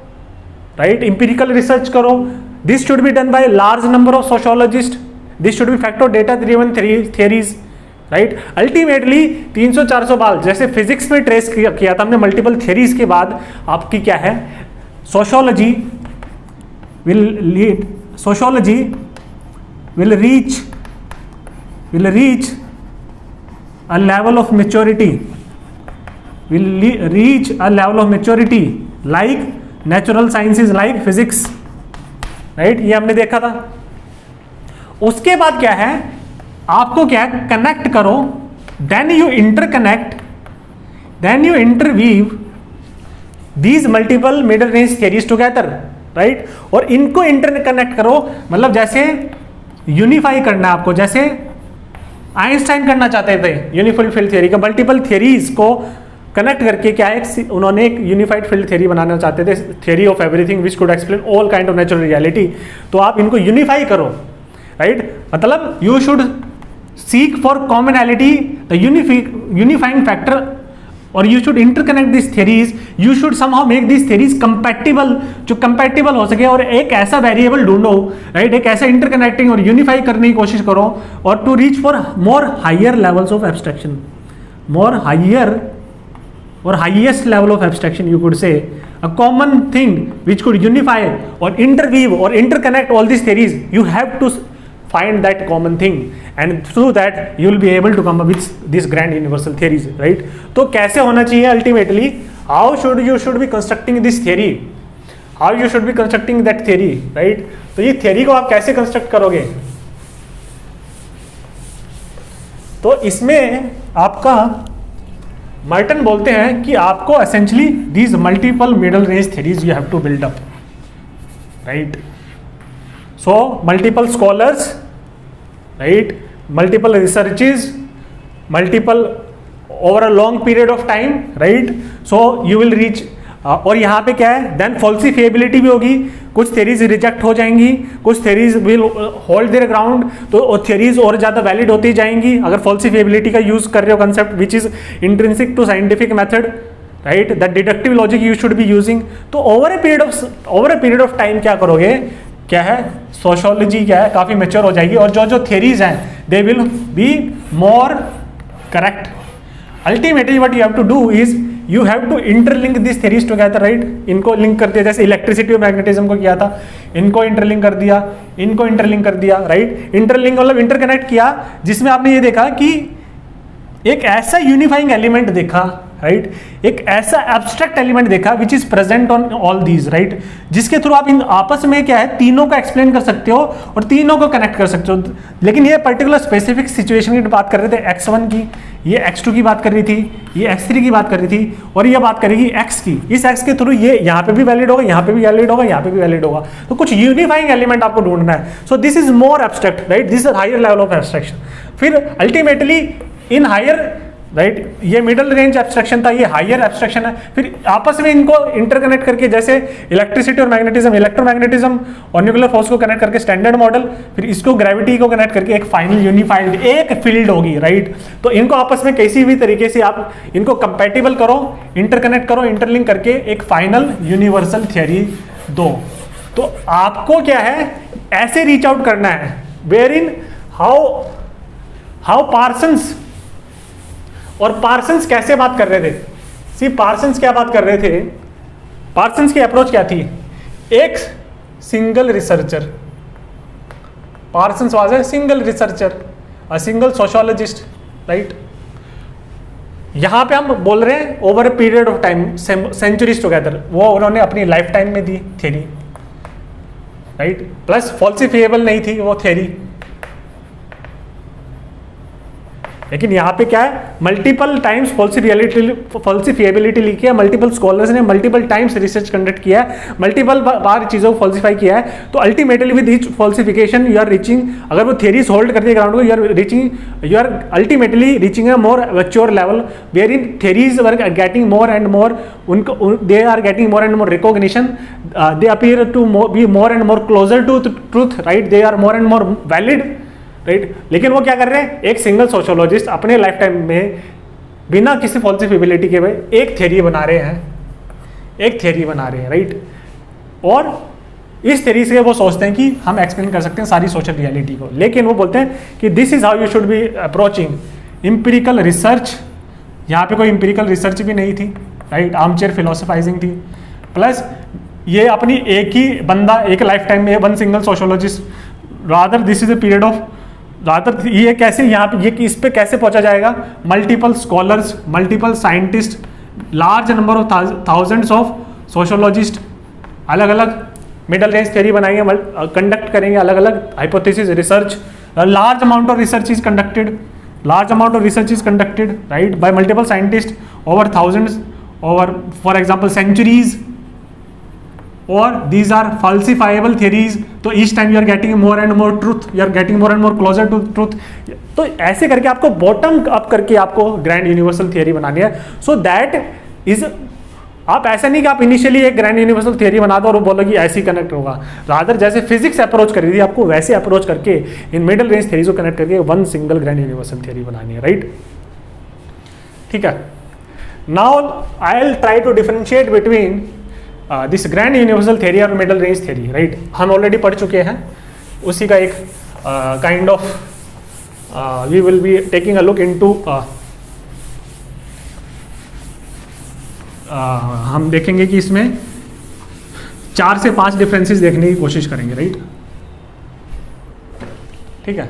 राइट, इंपिरिकल रिसर्च करो, this should be done by large number of sociologist, this should be factor data driven theories, right. Ultimately 300-400 बार जैसे physics में trace किया था हमने मल्टीपल थ्योरीज के बाद, आपकी क्या है, sociology will reach a level of maturity, like natural sciences, like physics, right, ये हमने देखा था। उसके बाद क्या है, आपको क्या है, कनेक्ट करो, then you interweave these multiple middle range theories together, right, और इनको इंटरकनेक्ट करो, मतलब जैसे यूनिफाई करना आपको, जैसे आइंस्टाइन करना चाहते थे यूनिफाइड फील्ड थ्योरी का, मल्टीपल थ्योरीज को कनेक्ट करके क्या है, उन्होंने एक यूनिफाइड फील्ड थ्योरी बनाना चाहते थे, theory of everything which could explain all kind of natural reality. तो आप इनको यूनिफाई करो, राइट, मतलब you should seek for commonality the unifying factor, और you should interconnect this theories, you should somehow make this theories compatible, जो compatible हो सके, और एक ऐसा वेरिएबल ढूंढो, राइट, एक ऐसा इंटरकनेक्टिंग और यूनिफाई करने की कोशिश करो, और to reach for more higher levels of abstraction, more higher और highest level of abstraction, you could say a common thing which could unify or interweave or interconnect all these theories. You have to find that common thing, and through that you will be able to come up with these grand universal theories, right? तो कैसे होना चाहिए ultimately, how should be constructing this theory, how you should be constructing that theory, right? तो ये theory को आप कैसे construct करोगे, तो इसमें आपका मर्टन बोलते हैं कि आपको essentially these multiple middle range theories you have to build up, right? So multiple scholars, right, multiple researches, multiple over a long period of time, right, so you will reach और यहाँ पे क्या है, then फॉल्सिफिएबिलिटी भी होगी, कुछ theories reject हो जाएंगी, कुछ theories will hold their ground, तो थ्योरीज और ज़्यादा वैलिड होती जाएंगी अगर फॉल्सिफिएबिलिटी का यूज कर रहे हो concept which is intrinsic to scientific method, right, the deductive logic you should be using. तो over a period of time क्या करोगे, क्या है, सोशियोलॉजी क्या है, काफ़ी मैच्योर हो जाएगी, और जो थ्योरीज हैं they will be more correct. Ultimately what you have to do is you have to interlink this theories together, right, इनको लिंक कर दिया, जैसे इलेक्ट्रिसिटी और मैग्नेटिज्म को किया था, इनको इंटरलिंक कर दिया, इनको इंटरलिंक कर दिया, राइट, इंटरलिंक मतलब इंटरकनेक्ट किया, जिसमें आपने ये देखा कि एक ऐसा यूनिफाइंग एलिमेंट देखा, राइट, एक ऐसा एब्स्ट्रैक्ट एलिमेंट देखा which is present on all these, right, जिसके थ्रू आप इन आपस में क्या है, तीनों को एक्सप्लेन कर सकते हो और तीनों को कनेक्ट कर सकते हो। लेकिन ये पर्टिकुलर स्पेसिफिक सिचुएशन की बात कर रहे थे, x1 की, ये x2 की बात कर रही थी, ये x3 की बात कर रही थी, और ये बात करेगी x की। इस x के थ्रू ये यहाँ पे भी वैलिड होगा, यहाँ पे भी वैलिड होगा, यहाँ पे भी वैलिड होगा, तो कुछ यूनिफाइंग एलिमेंट आपको ढूंढना है। So this is more abstract, right, this is higher level of abstraction. फिर अल्टीमेटली इन हायर, राइट, ये मिडल रेंज एब्स्ट्रैक्शन था, ये हायर एब्स्ट्रैक्शन है। फिर आपस में इनको इंटरकनेक्ट करके, जैसे इलेक्ट्रिसिटी और मैग्नेटिज्म, इलेक्ट्रोमैग्नेटिज्म और न्यूक्लियर फोर्स को कनेक्ट करके स्टैंडर्ड मॉडल, फिर इसको ग्रेविटी को कनेक्ट करके एक फाइनल यूनिफाइड एक फील्ड होगी, राइट। तो इनको आपस में किसी भी तरीके से आप इनको कंपैटिबल करो, इंटरकनेक्ट करो, इंटरलिंक करके एक फाइनल यूनिवर्सल थियरी दो। तो आपको क्या है, ऐसे रीच आउट करना है, वेयर इन हाउ पार्सन्स, और पार्सन्स कैसे बात कर रहे थे, सी पार्सन्स क्या बात कर रहे थे, पार्सन्स की अप्रोच क्या थी, एक single researcher, Parsons was a single researcher, a single sociologist, right. यहां पे हम बोल रहे हैं over a period of time, centuries together, वो उन्होंने अपनी लाइफ टाइम में दी थ्योरी, राइट, प्लस फॉल्सिफिएबल नहीं थी वो थ्योरी। लेकिन यहाँ पे क्या है, मल्टीपल टाइम्स फॉल्सिफिएबिलिटी लिखी है, मल्टीपल स्कॉलर्स ने मल्टीपल टाइम्स रिसर्च कंडक्ट किया है, मल्टीपल बार चीज़ों को फॉल्सिफाई किया है, तो ultimately with each falsification you are reaching, अगर वो थियरीज होल्ड करती है ग्राउंड को, you are ultimately reaching a more mature level where in theories are getting more and more, उनको they are getting more and more recognition, they appear to be more and more closer to truth, right, they are more and more valid, right. लेकिन वो क्या कर रहे हैं, एक single sociologist अपने life time में बिना किसी फॉल्सिफिबिलिटी के एक थ्योरी बना रहे हैं, राइट। और इस थ्योरी से वो सोचते हैं कि हम एक्सप्लेन कर सकते हैं सारी सोशल रियलिटी को, लेकिन वो बोलते हैं कि this is how you should B approaching empirical research. यहाँ पे कोई इम्पिरिकल रिसर्च भी नहीं थी, राइट, आर्मचेयर फिलोसफाइजिंग थी, प्लस ये अपनी एक ही बंदा एक लाइफ टाइम में one single sociologist, rather this is a period of, rather ये कैसे यहाँ पे ये इस पे कैसे पहुंचा जाएगा, multiple scholars, multiple scientist, large number of thousands of sociologist, अलग अलग मिडल रेंज थ्योरी बनाएंगे, कंडक्ट करेंगे अलग अलग hypothesis research, large amount of research is conducted, right, by multiple scientist over thousands, over for example centuries, और these are falsifiable theories, तो each time you are getting more and more truth, you are getting more and more closer to truth। तो ऐसे करके आपको bottom up करके आपको grand universal theory बनानी है, सो दैट इज, आप ऐसा नहीं कि आप इनिशियली एक ग्रैंड यूनिवर्सल थियरी बना दो और बोलो कि ऐसे ही कनेक्ट होगा, रादर जैसे फिजिक्स अप्रोच करी थी आपको वैसे अप्रोच करके इन मिडिल रेंज थियरीज को कनेक्ट करके one single grand universal theory बनानी है, राइट। ठीक है, now I will try to differentiate between this grand universal theory और मिडल रेंज थ्योरी, राइट। हम ऑलरेडी पढ़ चुके हैं, उसी का एक kind of we will be taking a look into, हम देखेंगे कि इसमें 4 से 5 डिफरेंसेस देखने की कोशिश करेंगे, राइट। ठीक है,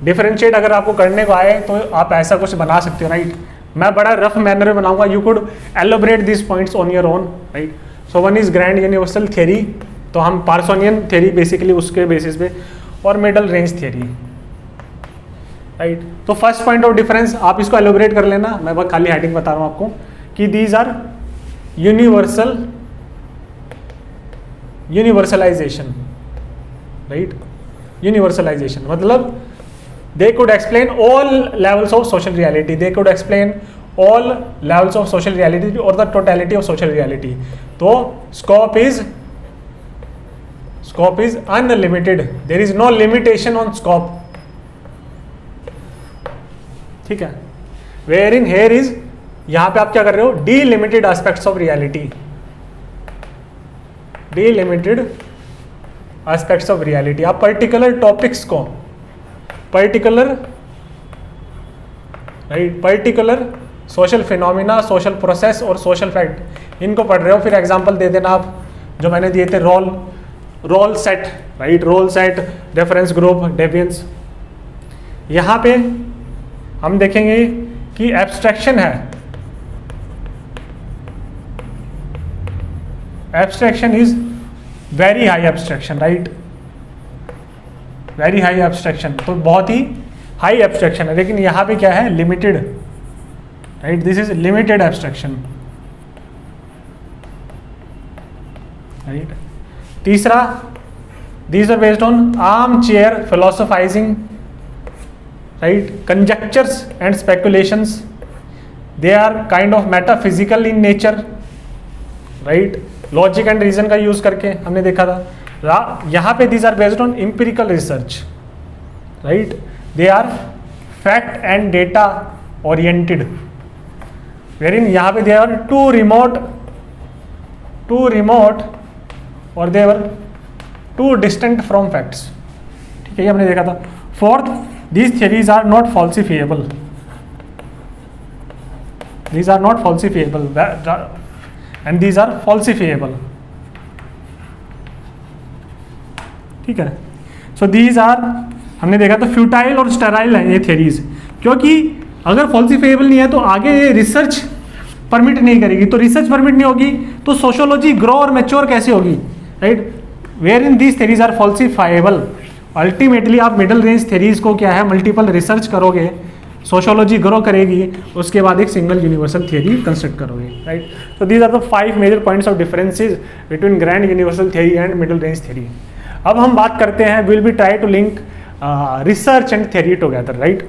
डिफरेंशिएट अगर आपको करने को आए तो आप ऐसा कुछ बना सकते हो, राइट। मैं बड़ा रफ मैनर में बनाऊंगा, you could elaborate this points on your own, right. So one is grand universal theory, तो हम पार्सोनियन थ्योरी बेसिकली उसके बेसिस पे, और मिडल रेंज थ्योरी, राइट। तो फर्स्ट पॉइंट ऑफ डिफरेंस आप इसको एलोबरेट कर लेना, मैं बस खाली हेडिंग बता रहा हूँ आपको कि these are universalisation, right. Universalisation मतलब they could explain all levels of social reality, they could explain all levels of social reality or the totality of social reality. तो scope is unlimited, there is no limitation on scope, ठीक है। wherein here is, यहाँ पे आप क्या कर रहे हो, delimited aspects of reality, delimited aspects of reality, आप particular topics को particular social phenomena, social process और सोशल फैक्ट, इनको पढ़ रहे हो। फिर एग्जांपल दे देना आप जो मैंने दिए थे, role set, right, role set, reference group, deviance. यहाँ पे हम देखेंगे कि एब्स्ट्रैक्शन है, abstraction is very high abstraction, right, very high abstraction, तो बहुत ही हाई एब्स्ट्रैक्शन है। लेकिन यहाँ पे क्या है, limited, right, this is limited abstraction, right. तीसरा, these are based on armchair philosophizing, right, conjectures and speculations, they are kind of metaphysical in nature, right, logic and reason का यूज करके हमने देखा था। यहाँ पे these are based on empirical research, right, they are fact and data oriented, wherein यहाँ पे they are too remote और they were too distant from facts, ठीक है, ये हमने देखा था। Fourth, these theories are not falsifiable, these are not falsifiable and these are falsifiable, ठीक है। सो दीज आर, हमने देखा तो फ्यूटाइल और स्टेराइल है ये थ्योरीज, क्योंकि अगर फॉल्सिफाइबल नहीं है तो आगे ये रिसर्च परमिट नहीं करेगी, तो रिसर्च परमिट नहीं होगी तो सोशियोलॉजी ग्रो और मैच्योर कैसे होगी, right. Where in these theories are falsifiable ultimately आप मिडिल रेंज थ्योरीज को क्या है मल्टीपल रिसर्च करोगे, सोशियोलॉजी ग्रो करेगी, उसके बाद एक सिंगल यूनिवर्सल थियरी कंस्ट्रक्ट करोगे, राइट। तो these are the 5 major points of differences between grand universal theory and middle range theory. अब हम बात करते हैं, will be try to link research and theory together, right.